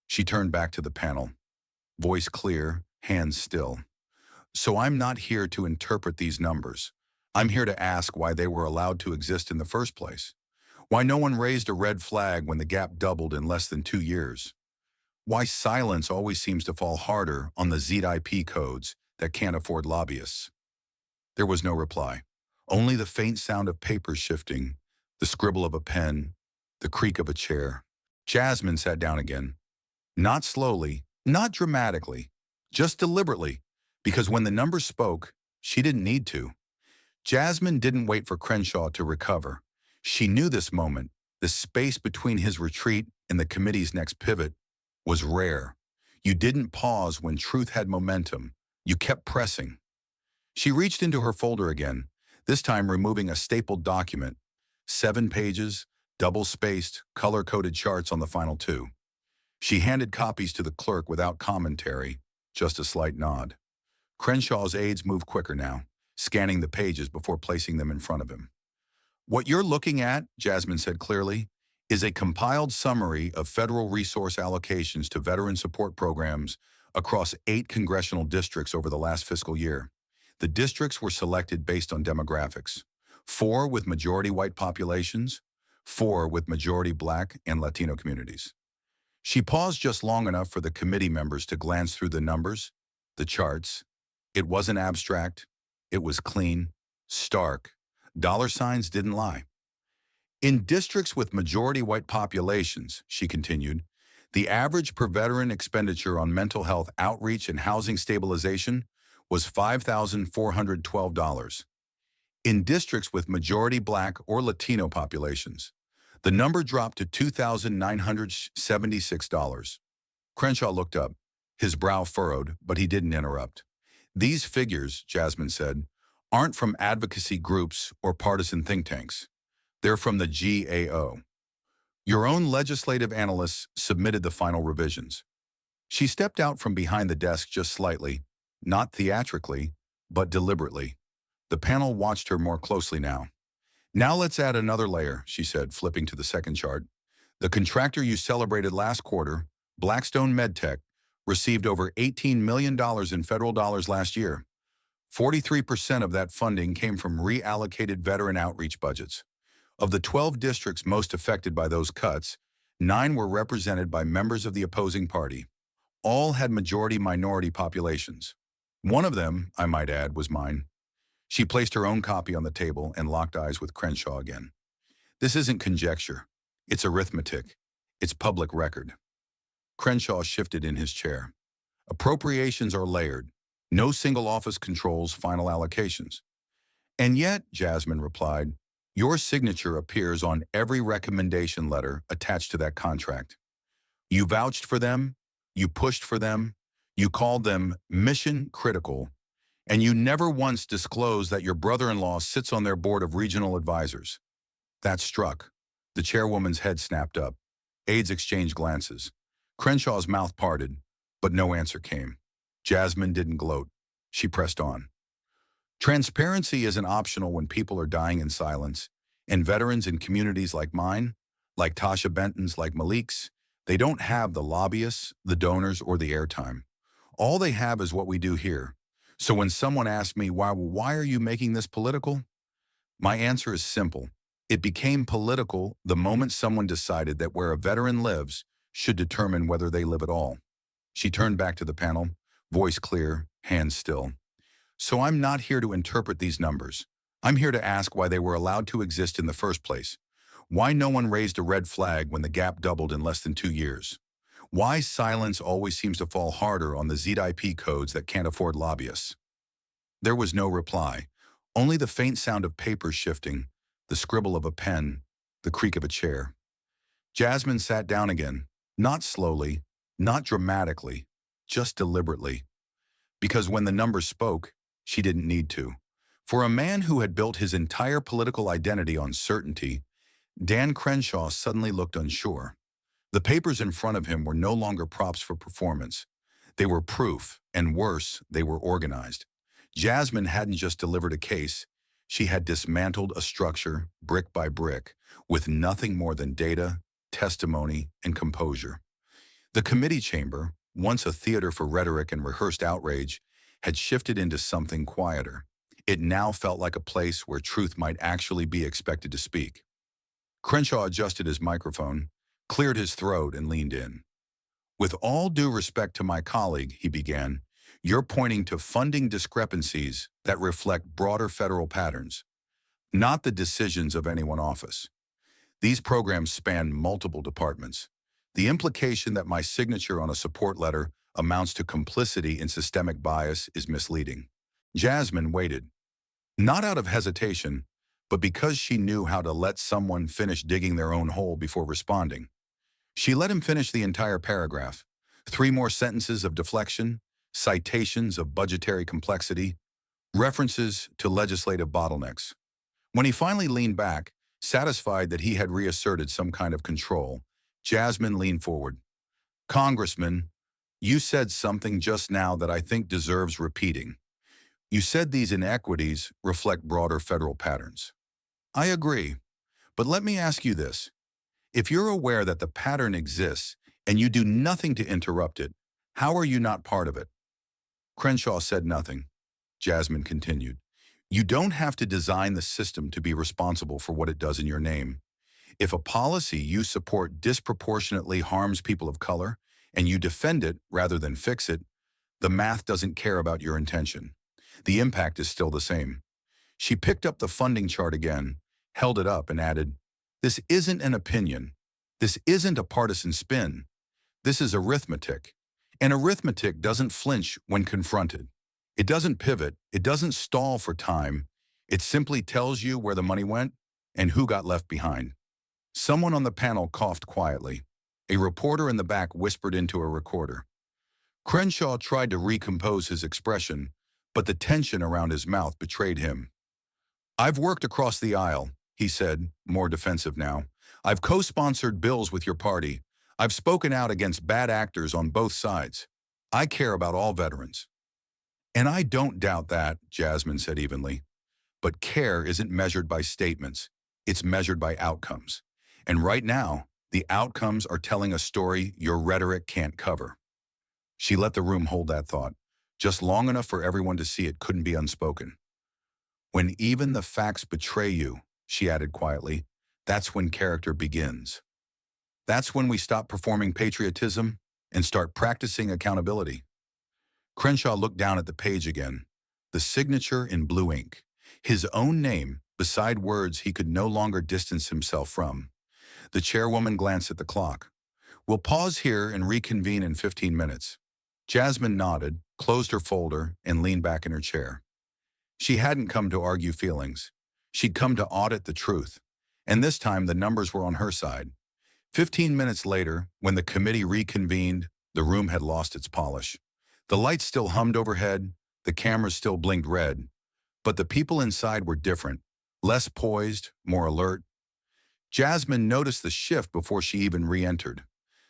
[SPEAKER 1] She turned back to the panel, voice clear, hands still. So I'm not here to interpret these numbers. I'm here to ask why they were allowed to exist in the first place. Why no one raised a red flag when the gap doubled in less than 2 years. Why silence always seems to fall harder on the ZIP codes that can't afford lobbyists. There was no reply. Only the faint sound of paper shifting, the scribble of a pen, the creak of a chair. Jasmine sat down again. Not slowly, not dramatically, just deliberately, because when the numbers spoke, she didn't need to. Jasmine didn't wait for Crenshaw to recover. She knew this moment, the space between his retreat and the committee's next pivot, was rare. You didn't pause when truth had momentum. You kept pressing. She reached into her folder again, this time removing a stapled document. 7 pages, double-spaced, color-coded charts on the final 2. She handed copies to the clerk without commentary, just a slight nod. Crenshaw's aides moved quicker now, scanning the pages before placing them in front of him. What you're looking at, Jasmine said clearly, is a compiled summary of federal resource allocations to veteran support programs across 8 congressional districts over the last fiscal year. The districts were selected based on demographics: 4 with majority white populations, 4 with majority Black and Latino communities. She paused just long enough for the committee members to glance through the numbers, the charts. It wasn't abstract. It was clean, stark. Dollar signs didn't lie. In districts with majority white populations, she continued, the average per veteran expenditure on mental health outreach and housing stabilization was $5,412. In districts with majority Black or Latino populations, the number dropped to $2,976. Crenshaw looked up, his brow furrowed, but he didn't interrupt. These figures, Jasmine said, aren't from advocacy groups or partisan think tanks. They're from the GAO. Your own legislative analysts submitted the final revisions. She stepped out from behind the desk just slightly, not theatrically, but deliberately. The panel watched her more closely now. Now let's add another layer, she said, flipping to the second chart. The contractor you celebrated last quarter, Blackstone MedTech, received over $18 million in federal dollars last year. 43% of that funding came from reallocated veteran outreach budgets. Of the 12 districts most affected by those cuts, 9 were represented by members of the opposing party. All had majority-minority populations. One of them, I might add, was mine. She placed her own copy on the table and locked eyes with Crenshaw again. This isn't conjecture. It's arithmetic. It's public record. Crenshaw shifted in his chair. Appropriations are layered. No single office controls final allocations. And yet, Jasmine replied, your signature appears on every recommendation letter attached to that contract. You vouched for them, you pushed for them, you called them mission critical, and you never once disclosed that your brother-in-law sits on their board of regional advisors. That struck. The chairwoman's head snapped up. Aides exchanged glances. Crenshaw's mouth parted, but no answer came. Jasmine didn't gloat. She pressed on. Transparency isn't optional when people are dying in silence, and veterans in communities like mine, like Tasha Benton's, like Malik's, they don't have the lobbyists, the donors, or the airtime. All they have is what we do here. So when someone asks me, why are you making this political? My answer is simple. It became political the moment someone decided that where a veteran lives should determine whether they live at all. She turned back to the panel, voice clear, hands still. So I'm not here to interpret these numbers. I'm here to ask why they were allowed to exist in the first place. Why no one raised a red flag when the gap doubled in less than 2 years. Why silence always seems to fall harder on the ZIP codes that can't afford lobbyists. There was no reply, only the faint sound of paper shifting, the scribble of a pen, the creak of a chair. Jasmine sat down again, not slowly, not dramatically, just deliberately. Because when the numbers spoke, she didn't need to. For a man who had built his entire political identity on certainty, Dan Crenshaw suddenly looked unsure. The papers in front of him were no longer props for performance. They were proof, and worse, they were organized. Jasmine hadn't just delivered a case, she had dismantled a structure, brick by brick, with nothing more than data, testimony, and composure. The committee chamber, once a theater for rhetoric and rehearsed outrage, had shifted into something quieter. It now felt like a place where truth might actually be expected to speak. Crenshaw adjusted his microphone, cleared his throat, and leaned in. With all due respect to my colleague, he began, you're pointing to funding discrepancies that reflect broader federal patterns, not the decisions of any one office. These programs span multiple departments. The implication that my signature on a support letter amounts to complicity in systemic bias is misleading. Jasmine waited, not out of hesitation, but because she knew how to let someone finish digging their own hole before responding. She let him finish the entire paragraph. 3 more sentences of deflection, citations of budgetary complexity, references to legislative bottlenecks. When he finally leaned back, satisfied that he had reasserted some kind of control, Jasmine leaned forward. Congressman, you said something just now that I think deserves repeating. You said these inequities reflect broader federal patterns. I agree, but let me ask you this. If you're aware that the pattern exists and you do nothing to interrupt it, how are you not part of it? Crenshaw said nothing. Jasmine continued. You don't have to design the system to be responsible for what it does in your name. If a policy you support disproportionately harms people of color, and you defend it rather than fix it, the math doesn't care about your intention. The impact is still the same. She picked up the funding chart again, held it up, and added, this isn't an opinion. This isn't a partisan spin. This is arithmetic. And arithmetic doesn't flinch when confronted. It doesn't pivot. It doesn't stall for time. It simply tells you where the money went and who got left behind. Someone on the panel coughed quietly. A reporter in the back whispered into a recorder. Crenshaw tried to recompose his expression, but the tension around his mouth betrayed him. "I've worked across the aisle," he said, more defensive now. "I've co-sponsored bills with your party. I've spoken out against bad actors on both sides. I care about all veterans." "And I don't doubt that," Jasmine said evenly. "But care isn't measured by statements. It's measured by outcomes. And right now, the outcomes are telling a story your rhetoric can't cover." She let the room hold that thought, just long enough for everyone to see it couldn't be unspoken. "When even the facts betray you," she added quietly, "that's when character begins. That's when we stop performing patriotism and start practicing accountability." Crenshaw looked down at the page again, the signature in blue ink, his own name beside words he could no longer distance himself from. The chairwoman glanced at the clock. "We'll pause here and reconvene in 15 minutes. Jasmine nodded, closed her folder, and leaned back in her chair. She hadn't come to argue feelings. She'd come to audit the truth. And this time the numbers were on her side. 15 minutes later, when the committee reconvened, the room had lost its polish. The lights still hummed overhead, the cameras still blinked red, but the people inside were different, less poised, more alert. Jasmine noticed the shift before she even re-entered.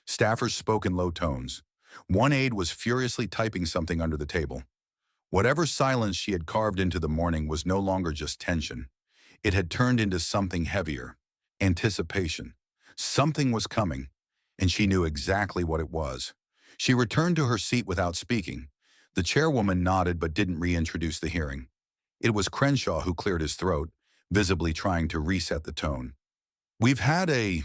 [SPEAKER 1] Staffers spoke in low tones. One aide was furiously typing something under the table. Whatever silence she had carved into the morning was no longer just tension. It had turned into something heavier, anticipation. Something was coming, and she knew exactly what it was. She returned to her seat without speaking. The chairwoman nodded but didn't reintroduce the hearing. It was Crenshaw who cleared his throat, visibly trying to reset the tone. "We've had a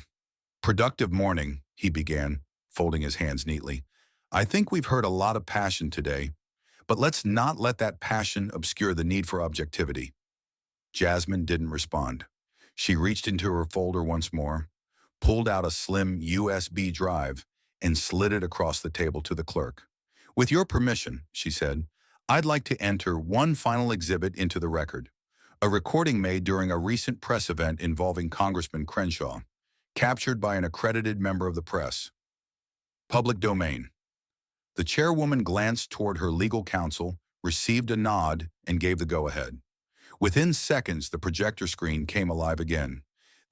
[SPEAKER 1] productive morning," he began, folding his hands neatly. "I think we've heard a lot of passion today, but let's not let that passion obscure the need for objectivity." Jasmine didn't respond. She reached into her folder once more, pulled out a slim USB drive, and slid it across the table to the clerk. "With your permission," she said, "I'd like to enter one final exhibit into the record. A recording made during a recent press event involving Congressman Crenshaw, captured by an accredited member of the press. Public domain." The chairwoman glanced toward her legal counsel, received a nod, and gave the go-ahead. Within seconds, the projector screen came alive again.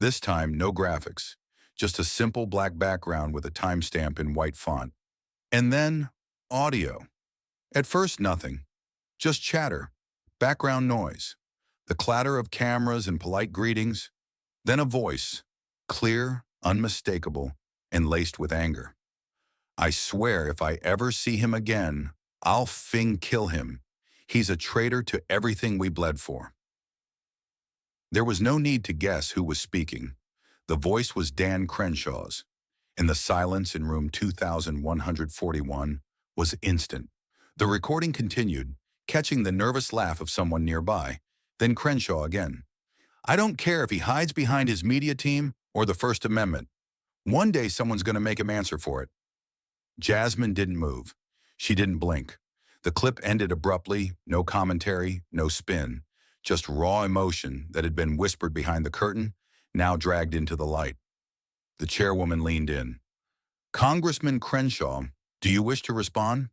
[SPEAKER 1] This time, no graphics, just a simple black background with a timestamp in white font. And then, audio. At first, nothing. Just chatter, background noise, the clatter of cameras and polite greetings. Then a voice, clear, unmistakable, and laced with anger. "I swear if I ever see him again, I'll kill him. He's a traitor to everything we bled for." There was no need to guess who was speaking. The voice was Dan Crenshaw's, and the silence in room 2141 was instant. The recording continued, catching the nervous laugh of someone nearby, then Crenshaw again. "I don't care if he hides behind his media team or the First Amendment. One day someone's going to make him answer for it." Jasmine didn't move. She didn't blink. The clip ended abruptly, no commentary, no spin, just raw emotion that had been whispered behind the curtain, now dragged into the light. The chairwoman leaned in. "Congressman Crenshaw, do you wish to respond?"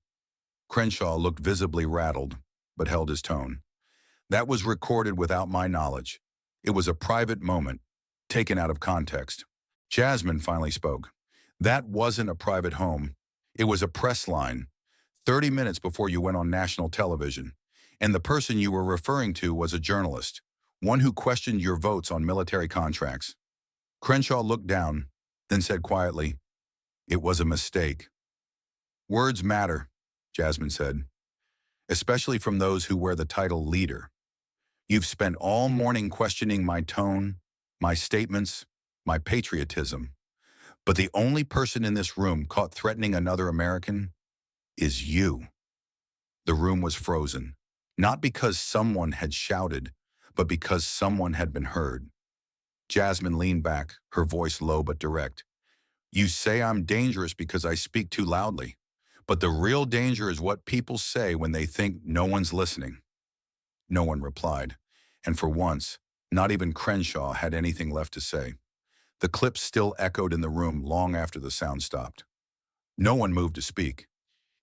[SPEAKER 1] Crenshaw looked visibly rattled, but held his tone. "That was recorded without my knowledge. It was a private moment, taken out of context." Jasmine finally spoke. "That wasn't a private home. It was a press line, 30 minutes before you went on national television. And the person you were referring to was a journalist, one who questioned your votes on military contracts." Crenshaw looked down, then said quietly, "It was a mistake." "Words matter," Jasmine said, "especially from those who wear the title leader. You've spent all morning questioning my tone, my statements, my patriotism. But the only person in this room caught threatening another American is you." The room was frozen, not because someone had shouted, but because someone had been heard. Jasmine leaned back, her voice low but direct. "You say I'm dangerous because I speak too loudly, but the real danger is what people say when they think no one's listening." No one replied, and for once, not even Crenshaw had anything left to say. The clip still echoed in the room long after the sound stopped. No one moved to speak.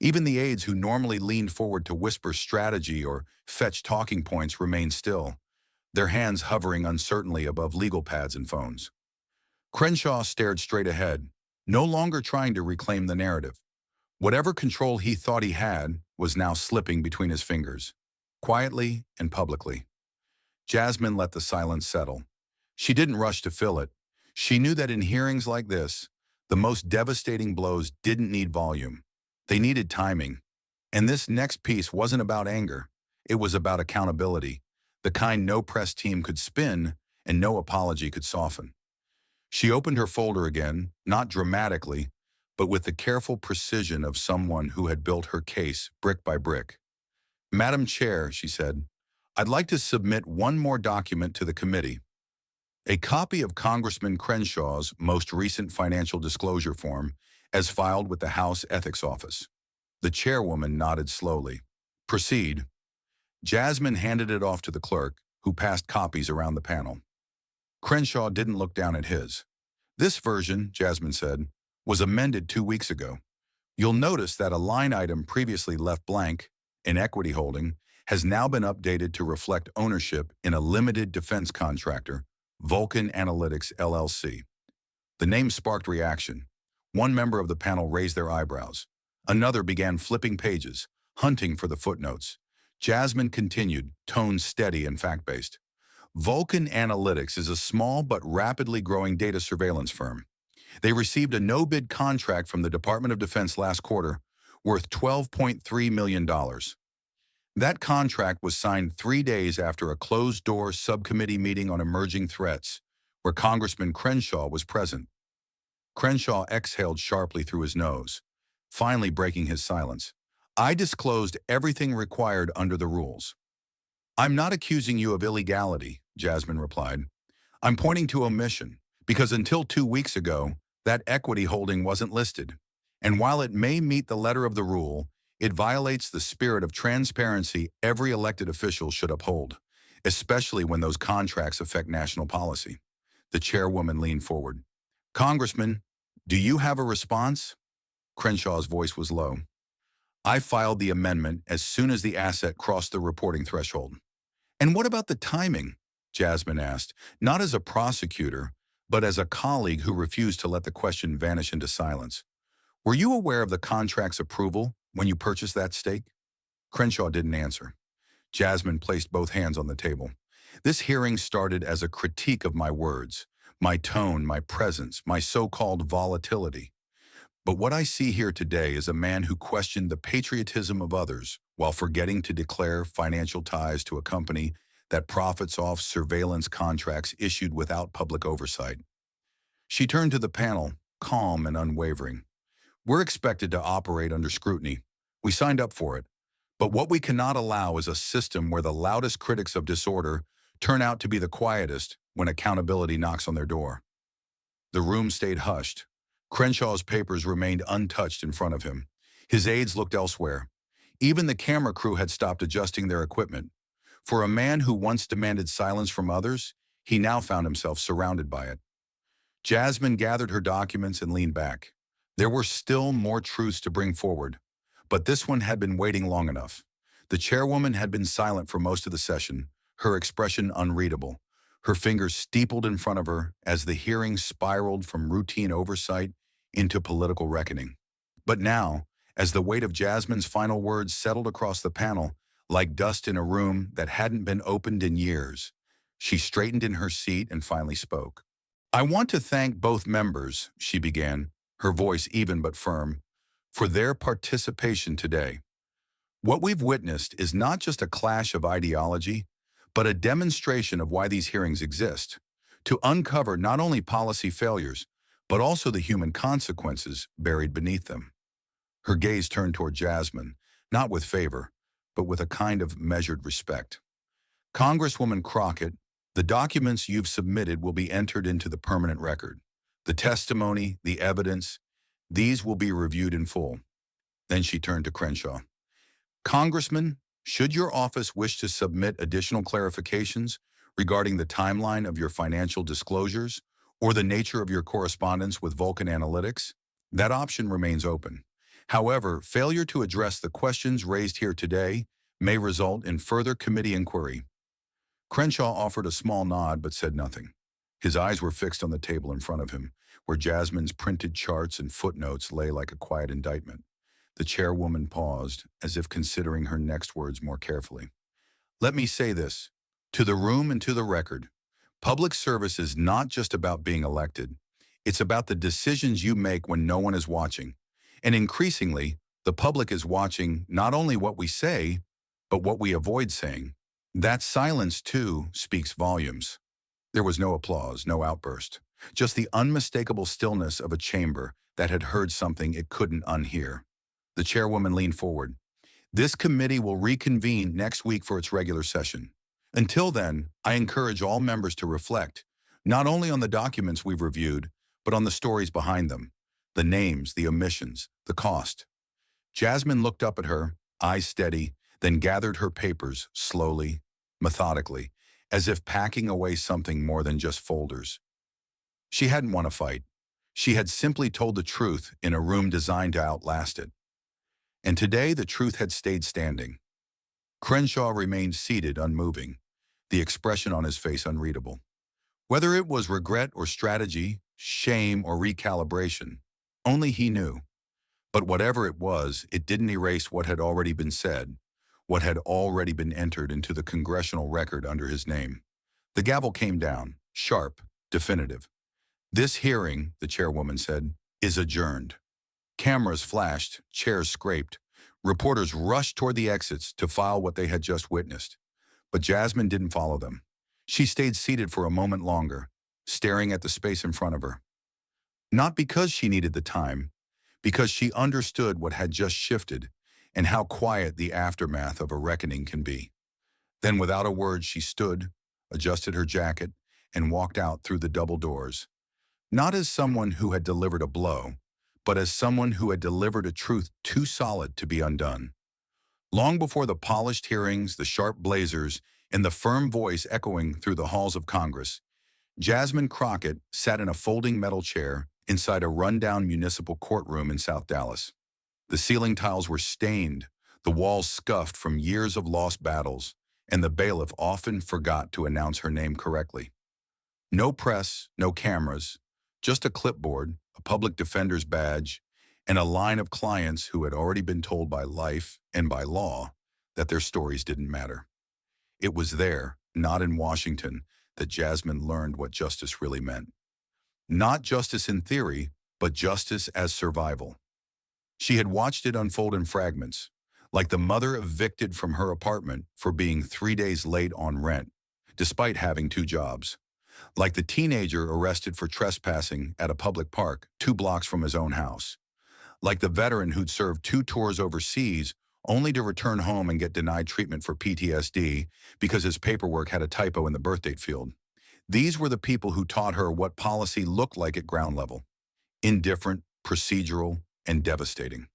[SPEAKER 1] Even the aides who normally leaned forward to whisper strategy or fetch talking points remained still, their hands hovering uncertainly above legal pads and phones. Crenshaw stared straight ahead, no longer trying to reclaim the narrative. Whatever control he thought he had was now slipping between his fingers, quietly and publicly. Jasmine let the silence settle. She didn't rush to fill it. She knew that in hearings like this, the most devastating blows didn't need volume. They needed timing. And this next piece wasn't about anger. It was about accountability, the kind no press team could spin and no apology could soften. She opened her folder again, not dramatically, but with the careful precision of someone who had built her case brick by brick. "Madam Chair," she said, "I'd like to submit one more document to the committee. A copy of Congressman Crenshaw's most recent financial disclosure form as filed with the House Ethics Office." The chairwoman nodded slowly. "Proceed." Jasmine handed it off to the clerk, who passed copies around the panel. Crenshaw didn't look down at his. "This version," Jasmine said, "was amended 2 weeks ago. You'll notice that a line item previously left blank, in equity holding, has now been updated to reflect ownership in a limited defense contractor, Vulcan Analytics LLC." The name sparked reaction. One member of the panel raised their eyebrows. Another began flipping pages, hunting for the footnotes. Jasmine continued, tone steady and fact-based. "Vulcan Analytics is a small but rapidly growing data surveillance firm. They received a no-bid contract from the Department of Defense last quarter worth $12.3 million. That contract was signed 3 days after a closed-door subcommittee meeting on emerging threats, where Congressman Crenshaw was present." Crenshaw exhaled sharply through his nose, finally breaking his silence. "I disclosed everything required under the rules." "I'm not accusing you of illegality," Jasmine replied. "I'm pointing to omission, because until 2 weeks ago, that equity holding wasn't listed. And while it may meet the letter of the rule, it violates the spirit of transparency every elected official should uphold, especially when those contracts affect national policy." The chairwoman leaned forward. "Congressman, do you have a response?" Crenshaw's voice was low. "I filed the amendment as soon as the asset crossed the reporting threshold." "And what about the timing?" Jasmine asked, not as a prosecutor, but as a colleague who refused to let the question vanish into silence. "Were you aware of the contract's approval when you purchased that stake?" Crenshaw didn't answer. Jasmine placed both hands on the table. "This hearing started as a critique of my words, my tone, my presence, my so-called volatility. But what I see here today is a man who questioned the patriotism of others while forgetting to declare financial ties to a company that profits off surveillance contracts issued without public oversight." She turned to the panel, calm and unwavering. "We're expected to operate under scrutiny. We signed up for it. But what we cannot allow is a system where the loudest critics of disorder turn out to be the quietest when accountability knocks on their door." The room stayed hushed. Crenshaw's papers remained untouched in front of him. His aides looked elsewhere. Even the camera crew had stopped adjusting their equipment. For a man who once demanded silence from others, he now found himself surrounded by it. Jasmine gathered her documents and leaned back. There were still more truths to bring forward, but this one had been waiting long enough. The chairwoman had been silent for most of the session, her expression unreadable, her fingers steepled in front of her as the hearing spiraled from routine oversight into political reckoning. But now, as the weight of Jasmine's final words settled across the panel, like dust in a room that hadn't been opened in years, she straightened in her seat and finally spoke. "I want to thank both members," she began, her voice even but firm, "for their participation today. What we've witnessed is not just a clash of ideology, but a demonstration of why these hearings exist, to uncover not only policy failures, but also the human consequences buried beneath them." Her gaze turned toward Jasmine, not with favor, but with a kind of measured respect. "Congresswoman Crockett, the documents you've submitted will be entered into the permanent record. The testimony, the evidence, these will be reviewed in full." Then she turned to Crenshaw. "Congressman, should your office wish to submit additional clarifications regarding the timeline of your financial disclosures or the nature of your correspondence with Vulcan Analytics, that option remains open. However, failure to address the questions raised here today may result in further committee inquiry. Crenshaw offered a small nod but said nothing. His eyes were fixed on the table in front of him, where Jasmine's printed charts and footnotes lay like a quiet indictment. The chairwoman paused, as if considering her next words more carefully. Let me say this, to the room and to the record. Public service is not just about being elected. It's about the decisions you make when no one is watching. And increasingly, the public is watching not only what we say, but what we avoid saying. That silence, too, speaks volumes. There was no applause, no outburst, just the unmistakable stillness of a chamber that had heard something it couldn't unhear. The chairwoman leaned forward. This committee will reconvene next week for its regular session. Until then, I encourage all members to reflect, not only on the documents we've reviewed, but on the stories behind them, the names, the omissions, the cost. Jasmine looked up at her, eyes steady, then gathered her papers slowly, methodically, as if packing away something more than just folders. She hadn't won a fight. She had simply told the truth in a room designed to outlast it. And today the truth had stayed standing. Crenshaw remained seated, unmoving, the expression on his face unreadable. Whether it was regret or strategy, shame or recalibration, only he knew. But whatever it was, it didn't erase what had already been said, what had already been entered into the congressional record under his name. The gavel came down, sharp, definitive. This hearing, the chairwoman said, is adjourned. Cameras flashed, chairs scraped. Reporters rushed toward the exits to file what they had just witnessed. But Jasmine didn't follow them. She stayed seated for a moment longer, staring at the space in front of her. Not because she needed the time, because she understood what had just shifted and how quiet the aftermath of a reckoning can be. Then without a word she stood, adjusted her jacket, and walked out through the double doors. Not as someone who had delivered a blow, but as someone who had delivered a truth too solid to be undone. Long before the polished hearings, the sharp blazers, and the firm voice echoing through the halls of Congress, Jasmine Crockett sat in a folding metal chair inside a rundown municipal courtroom in South Dallas. The ceiling tiles were stained, the walls scuffed from years of lost battles, and the bailiff often forgot to announce her name correctly. No press, no cameras, just a clipboard, a public defender's badge, and a line of clients who had already been told by life and by law that their stories didn't matter. It was there, not in Washington, that Jasmine learned what justice really meant. Not justice in theory, but justice as survival. She had watched it unfold in fragments, like the mother evicted from her apartment for being 3 days late on rent, despite having 2 jobs. Like the teenager arrested for trespassing at a public park 2 blocks from his own house. Like the veteran who'd served 2 tours overseas only to return home and get denied treatment for PTSD because his paperwork had a typo in the birth date field. These were the people who taught her what policy looked like at ground level. Indifferent, procedural, and devastating.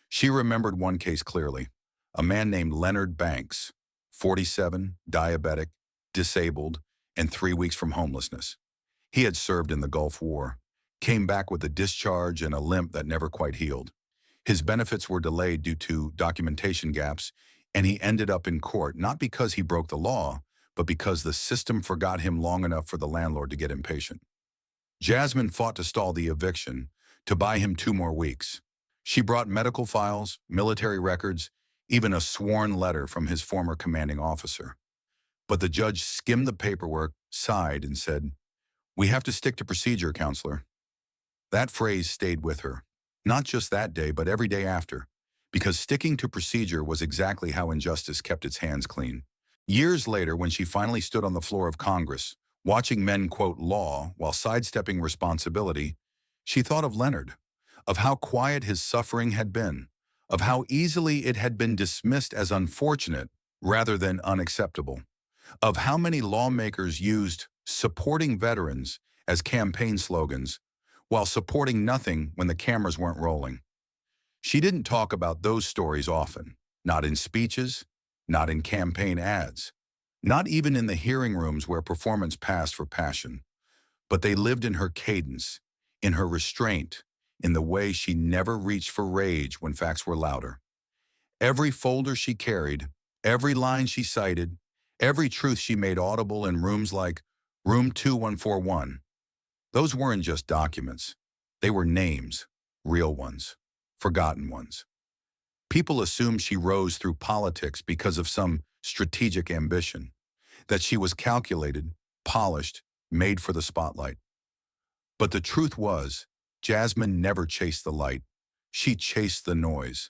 [SPEAKER 1] She remembered one case clearly. A man named Leonard Banks, 47, diabetic, disabled, and 3 weeks from homelessness. He had served in the Gulf War, came back with a discharge and a limp that never quite healed. His benefits were delayed due to documentation gaps, and he ended up in court not because he broke the law, but because the system forgot him long enough for the landlord to get impatient. Jasmine fought to stall the eviction, to buy him 2 more weeks. She brought medical files, military records, even a sworn letter from his former commanding officer. But the judge skimmed the paperwork, sighed, and said, "We have to stick to procedure, counselor." That phrase stayed with her, not just that day, but every day after, because sticking to procedure was exactly how injustice kept its hands clean. Years later, when she finally stood on the floor of Congress, watching men quote law while sidestepping responsibility, she thought of Leonard, of how quiet his suffering had been, of how easily it had been dismissed as unfortunate rather than unacceptable, of how many lawmakers used supporting veterans as campaign slogans while supporting nothing when the cameras weren't rolling. She didn't talk about those stories often, not in speeches, not in campaign ads, not even in the hearing rooms where performance passed for passion, but they lived in her cadence, in her restraint, in the way she never reached for rage when facts were louder. Every folder she carried, every line she cited, every truth she made audible in rooms like Room 2141, those weren't just documents. They were names, real ones, forgotten ones. People assumed she rose through politics because of some strategic ambition, that she was calculated, polished, made for the spotlight. But the truth was, Jasmine never chased the light. She chased the noise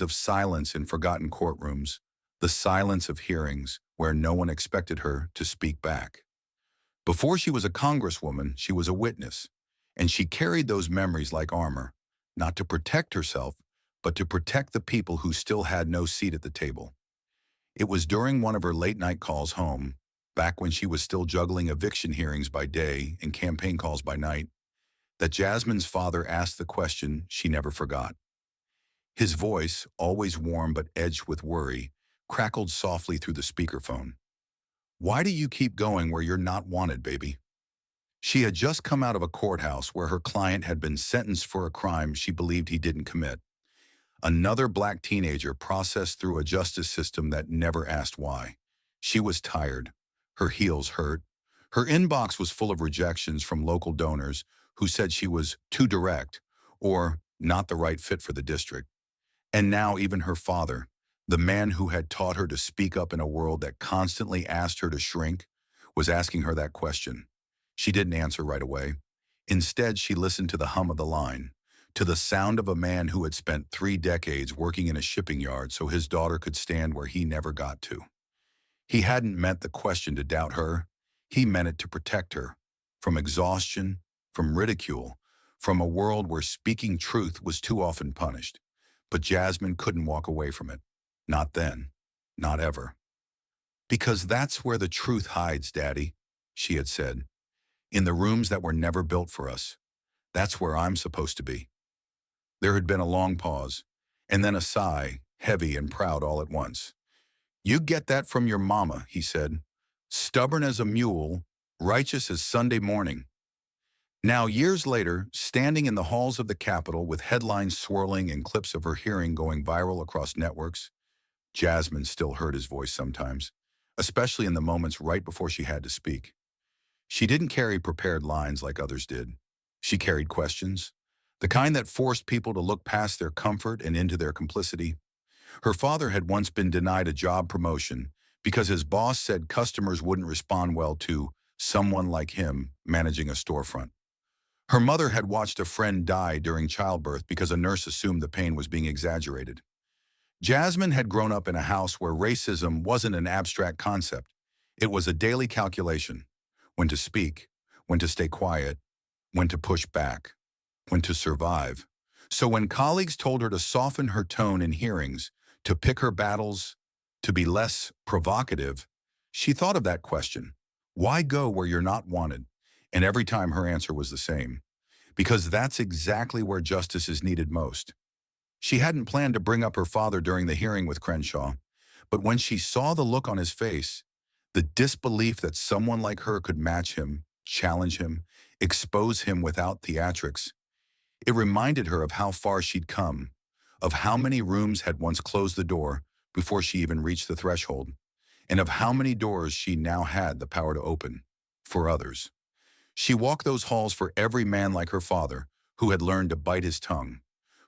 [SPEAKER 1] of silence in forgotten courtrooms, the silence of hearings where no one expected her to speak back. Before she was a congresswoman, she was a witness, and she carried those memories like armor, not to protect herself, but to protect the people who still had no seat at the table. It was during one of her late-night calls home, back when she was still juggling eviction hearings by day and campaign calls by night, that Jasmine's father asked the question she never forgot. His voice, always warm but edged with worry, crackled softly through the speakerphone. "Why do you keep going where you're not wanted, baby?" She had just come out of a courthouse where her client had been sentenced for a crime she believed he didn't commit. Another black teenager processed through a justice system that never asked why. She was tired. Her heels hurt. Her inbox was full of rejections from local donors who said she was too direct or not the right fit for the district. And now even her father, the man who had taught her to speak up in a world that constantly asked her to shrink, was asking her that question. She didn't answer right away. Instead, she listened to the hum of the line, to the sound of a man who had spent 3 decades working in a shipping yard so his daughter could stand where he never got to. He hadn't meant the question to doubt her. He meant it to protect her from exhaustion, from ridicule, from a world where speaking truth was too often punished. But Jasmine couldn't walk away from it. Not then. Not ever. "Because that's where the truth hides, Daddy," she had said. "In the rooms that were never built for us. That's where I'm supposed to be." There had been a long pause, and then a sigh, heavy and proud all at once. "You get that from your mama," he said. "Stubborn as a mule, righteous as Sunday morning." Now, years later, standing in the halls of the Capitol with headlines swirling and clips of her hearing going viral across networks, Jasmine still heard his voice sometimes, especially in the moments right before she had to speak. She didn't carry prepared lines like others did. She carried questions, the kind that forced people to look past their comfort and into their complicity. Her father had once been denied a job promotion because his boss said customers wouldn't respond well to someone like him managing a storefront. Her mother had watched a friend die during childbirth because a nurse assumed the pain was being exaggerated. Jasmine had grown up in a house where racism wasn't an abstract concept. It was a daily calculation: when to speak, when to stay quiet, when to push back, when to survive. So when colleagues told her to soften her tone in hearings, to pick her battles, to be less provocative, she thought of that question: why go where you're not wanted? And every time her answer was the same: because that's exactly where justice is needed most. She hadn't planned to bring up her father during the hearing with Crenshaw, but when she saw the look on his face, the disbelief that someone like her could match him, challenge him, expose him without theatrics, it reminded her of how far she'd come, of how many rooms had once closed the door before she even reached the threshold, and of how many doors she now had the power to open for others. She walked those halls for every man like her father who had learned to bite his tongue,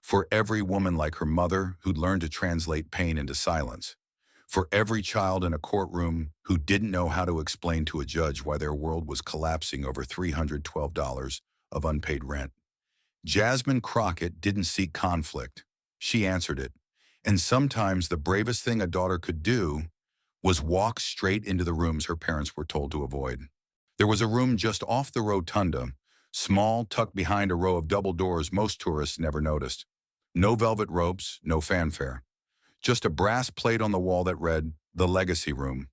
[SPEAKER 1] for every woman like her mother who'd learned to translate pain into silence, for every child in a courtroom who didn't know how to explain to a judge why their world was collapsing over $312 of unpaid rent. Jasmine Crockett didn't seek conflict. She answered it. And sometimes the bravest thing a daughter could do was walk straight into the rooms her parents were told to avoid. There was a room just off the rotunda, small, tucked behind a row of double doors most tourists never noticed. No velvet ropes, no fanfare. Just a brass plate on the wall that read, "The Legacy Room."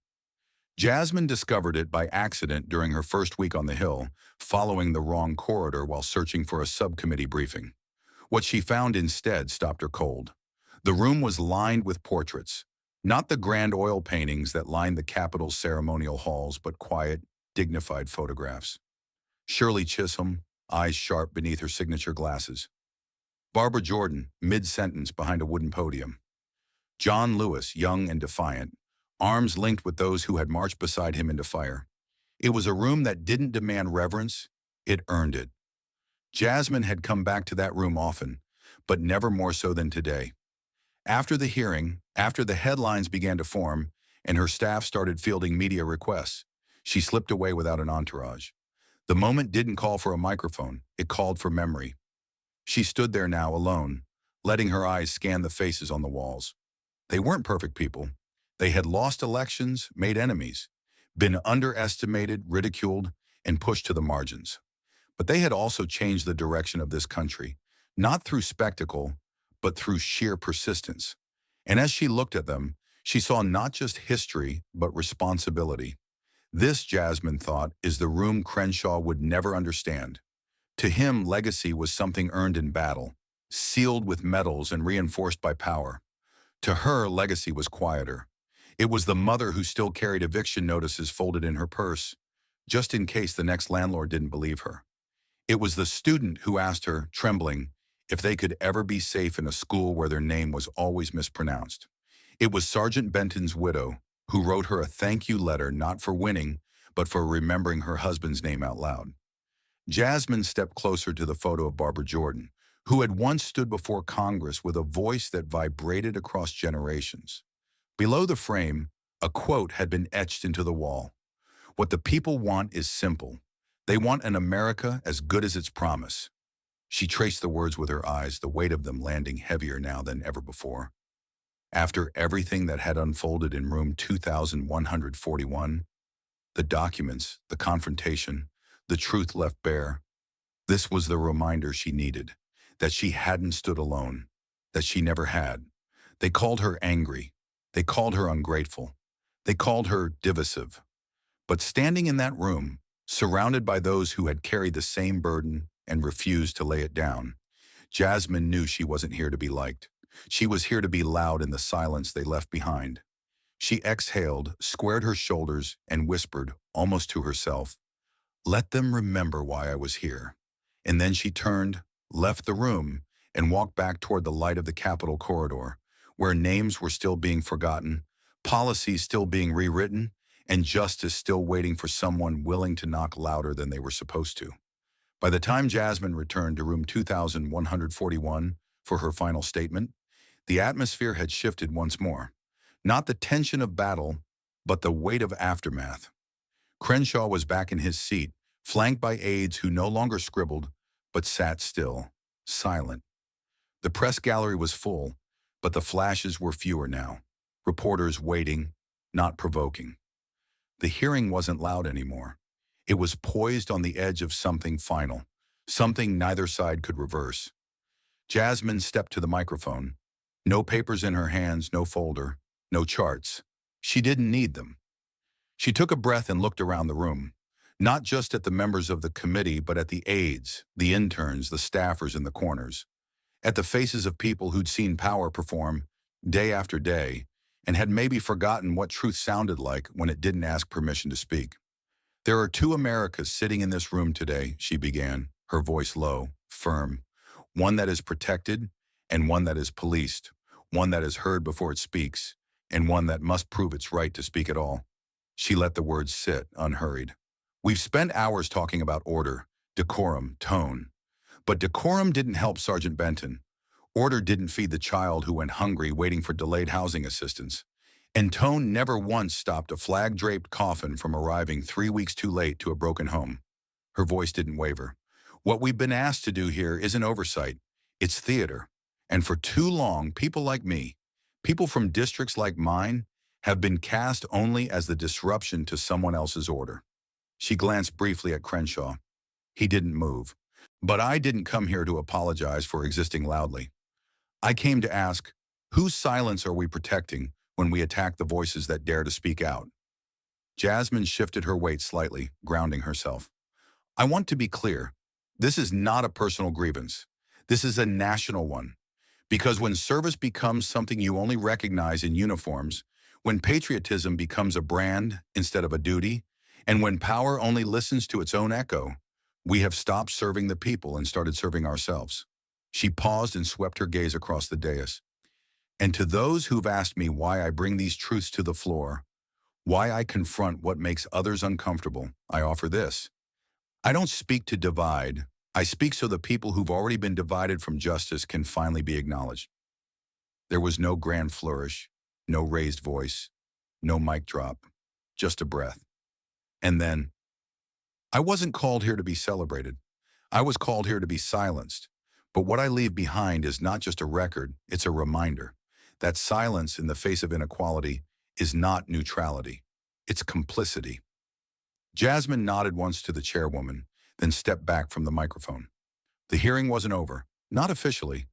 [SPEAKER 1] Jasmine discovered it by accident during her first week on the Hill, following the wrong corridor while searching for a subcommittee briefing. What she found instead stopped her cold. The room was lined with portraits, not the grand oil paintings that lined the Capitol's ceremonial halls, but quiet, dignified photographs. Shirley Chisholm, eyes sharp beneath her signature glasses. Barbara Jordan, mid-sentence behind a wooden podium. John Lewis, young and defiant, arms linked with those who had marched beside him into fire. It was a room that didn't demand reverence, it earned it. Jasmine had come back to that room often, but never more so than today. After the hearing, after the headlines began to form, and her staff started fielding media requests, she slipped away without an entourage. The moment didn't call for a microphone, it called for memory. She stood there now alone, letting her eyes scan the faces on the walls. They weren't perfect people. They had lost elections, made enemies, been underestimated, ridiculed, and pushed to the margins. But they had also changed the direction of this country, not through spectacle, but through sheer persistence. And as she looked at them, she saw not just history, but responsibility. This, Jasmine thought, is the room Crenshaw would never understand. To him, legacy was something earned in battle, sealed with medals and reinforced by power. To her, legacy was quieter. It was the mother who still carried eviction notices folded in her purse, just in case the next landlord didn't believe her. It was the student who asked her, trembling, if they could ever be safe in a school where their name was always mispronounced. It was Sergeant Benton's widow who wrote her a thank you letter not for winning, but for remembering her husband's name out loud. Jasmine stepped closer to the photo of Barbara Jordan, who had once stood before Congress with a voice that vibrated across generations. Below the frame, a quote had been etched into the wall. What the people want is simple. They want an America as good as its promise. She traced the words with her eyes, the weight of them landing heavier now than ever before. After everything that had unfolded in room 2141, the documents, the confrontation, the truth left bare, this was the reminder she needed, that she hadn't stood alone, that she never had. They called her angry. They called her ungrateful. They called her divisive. But standing in that room, surrounded by those who had carried the same burden and refused to lay it down, Jasmine knew she wasn't here to be liked. She was here to be loud in the silence they left behind. She exhaled, squared her shoulders, and whispered, almost to herself, "Let them remember why I was here." And then she turned, left the room, and walked back toward the light of the Capitol corridor, where names were still being forgotten, policies still being rewritten, and justice still waiting for someone willing to knock louder than they were supposed to. By the time Jasmine returned to room 2141 for her final statement, the atmosphere had shifted once more. Not the tension of battle, but the weight of aftermath. Crenshaw was back in his seat, flanked by aides who no longer scribbled, but sat still, silent. The press gallery was full, but the flashes were fewer now. Reporters waiting, not provoking. The hearing wasn't loud anymore. It was poised on the edge of something final, something neither side could reverse. Jasmine stepped to the microphone. No papers in her hands, no folder, no charts. She didn't need them. She took a breath and looked around the room, not just at the members of the committee, but at the aides, the interns, the staffers in the corners, at the faces of people who'd seen power perform day after day and had maybe forgotten what truth sounded like when it didn't ask permission to speak. "There are two Americas sitting in this room today," she began, her voice low, firm. "One that is protected and one that is policed, one that is heard before it speaks, and one that must prove its right to speak at all." She let the words sit, unhurried. "We've spent hours talking about order, decorum, tone. But decorum didn't help Sergeant Benton. Order didn't feed the child who went hungry waiting for delayed housing assistance. And tone never once stopped a flag-draped coffin from arriving 3 weeks too late to a broken home." Her voice didn't waver. "What we've been asked to do here isn't oversight. It's theater. And for too long, people like me, people from districts like mine, have been cast only as the disruption to someone else's order." She glanced briefly at Crenshaw. He didn't move. "But I didn't come here to apologize for existing loudly. I came to ask, whose silence are we protecting when we attack the voices that dare to speak out?" Jasmine shifted her weight slightly, grounding herself. "I want to be clear. This is not a personal grievance. This is a national one. Because when service becomes something you only recognize in uniforms, when patriotism becomes a brand instead of a duty, and when power only listens to its own echo, We have stopped serving the people and started serving ourselves. She paused and swept her gaze across the dais. And to those who've asked me why I bring these truths to the floor, why I confront what makes others uncomfortable, I offer this. I don't speak to divide. I speak so the people who've already been divided from justice can finally be acknowledged. There was no grand flourish, no raised voice, no mic drop, just a breath. And then, I wasn't called here to be celebrated. I was called here to be silenced. But what I leave behind is not just a record, it's a reminder that silence in the face of inequality is not neutrality. It's complicity. Jasmine nodded once to the chairwoman, then stepped back from the microphone. The hearing wasn't over, not officially,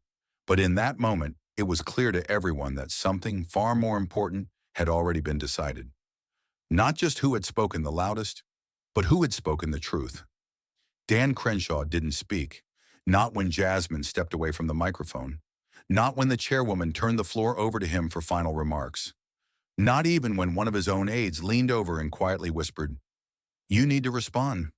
[SPEAKER 1] but in that moment, it was clear to everyone that something far more important had already been decided. Not just who had spoken the loudest, but who had spoken the truth. Dan Crenshaw didn't speak, not when Jasmine stepped away from the microphone, not when the chairwoman turned the floor over to him for final remarks, not even when one of his own aides leaned over and quietly whispered, "You need to respond."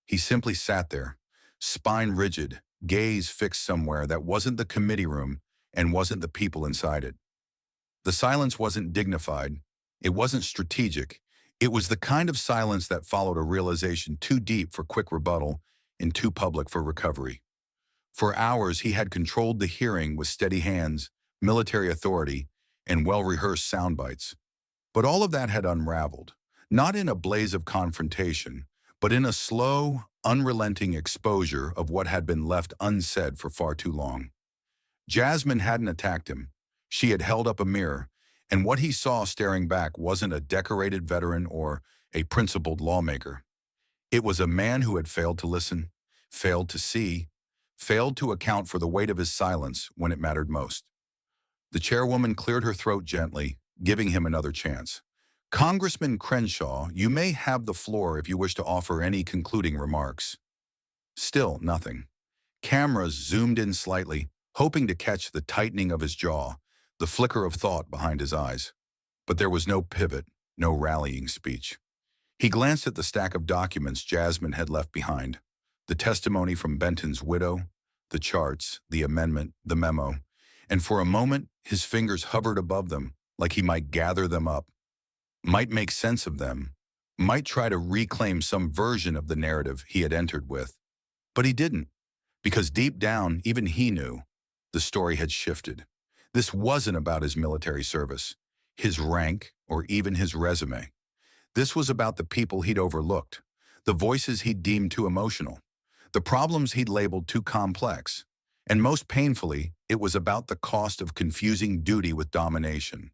[SPEAKER 1] He simply sat there, spine rigid, gaze fixed somewhere that wasn't the committee room and wasn't the people inside it. The silence wasn't dignified. It wasn't strategic. It was the kind of silence that followed a realization too deep for quick rebuttal and too public for recovery. For hours, he had controlled the hearing with steady hands, military authority, and well-rehearsed sound bites. But all of that had unraveled, not in a blaze of confrontation, but in a slow, unrelenting exposure of what had been left unsaid for far too long. Jasmine hadn't attacked him. She had held up a mirror, and what he saw staring back wasn't a decorated veteran or a principled lawmaker. It was a man who had failed to listen, failed to see, failed to account for the weight of his silence when it mattered most. The chairwoman cleared her throat gently, giving him another chance. "Congressman Crenshaw, you may have the floor if you wish to offer any concluding remarks." Still nothing. Cameras zoomed in slightly, hoping to catch the tightening of his jaw, the flicker of thought behind his eyes. But there was no pivot, no rallying speech. He glanced at the stack of documents Jasmine had left behind, the testimony from Benton's widow, the charts, the amendment, the memo, and for a moment his fingers hovered above them like he might gather them up, might make sense of them, might try to reclaim some version of the narrative he had entered with. But he didn't, because deep down, even he knew, the story had shifted. This wasn't about his military service, his rank, or even his resume. This was about the people he'd overlooked, the voices he'd deemed too emotional, the problems he'd labeled too complex, and most painfully, it was about the cost of confusing duty with domination.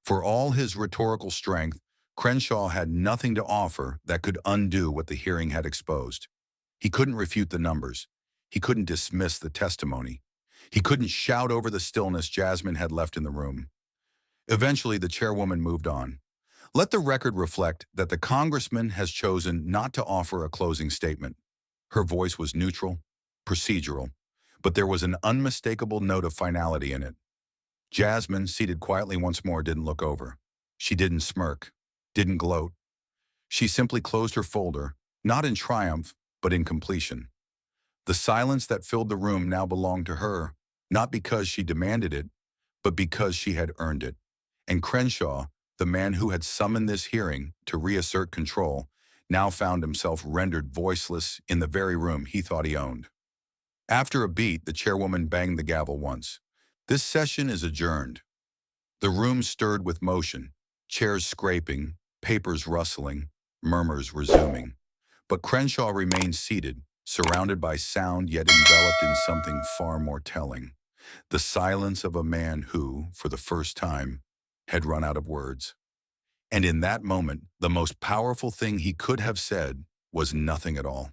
[SPEAKER 1] For all his rhetorical strength, Crenshaw had nothing to offer that could undo what the hearing had exposed. He couldn't refute the numbers. He couldn't dismiss the testimony. He couldn't shout over the stillness Jasmine had left in the room. Eventually, the chairwoman moved on. "Let the record reflect that the congressman has chosen not to offer a closing statement." Her voice was neutral, procedural, but there was an unmistakable note of finality in it. Jasmine, seated quietly once more, didn't look over. She didn't smirk, didn't gloat. She simply closed her folder, not in triumph, but in completion. The silence that filled the room now belonged to her, not because she demanded it, but because she had earned it. And Crenshaw, the man who had summoned this hearing to reassert control, now found himself rendered voiceless in the very room he thought he owned. After a beat, the chairwoman banged the gavel once. "This session is adjourned." The room stirred with motion, chairs scraping, papers rustling, murmurs resuming. But Crenshaw remained seated, surrounded by sound yet enveloped in something far more telling. The silence of a man who, for the first time, had run out of words. And in that moment, the most powerful thing he could have said was nothing at all.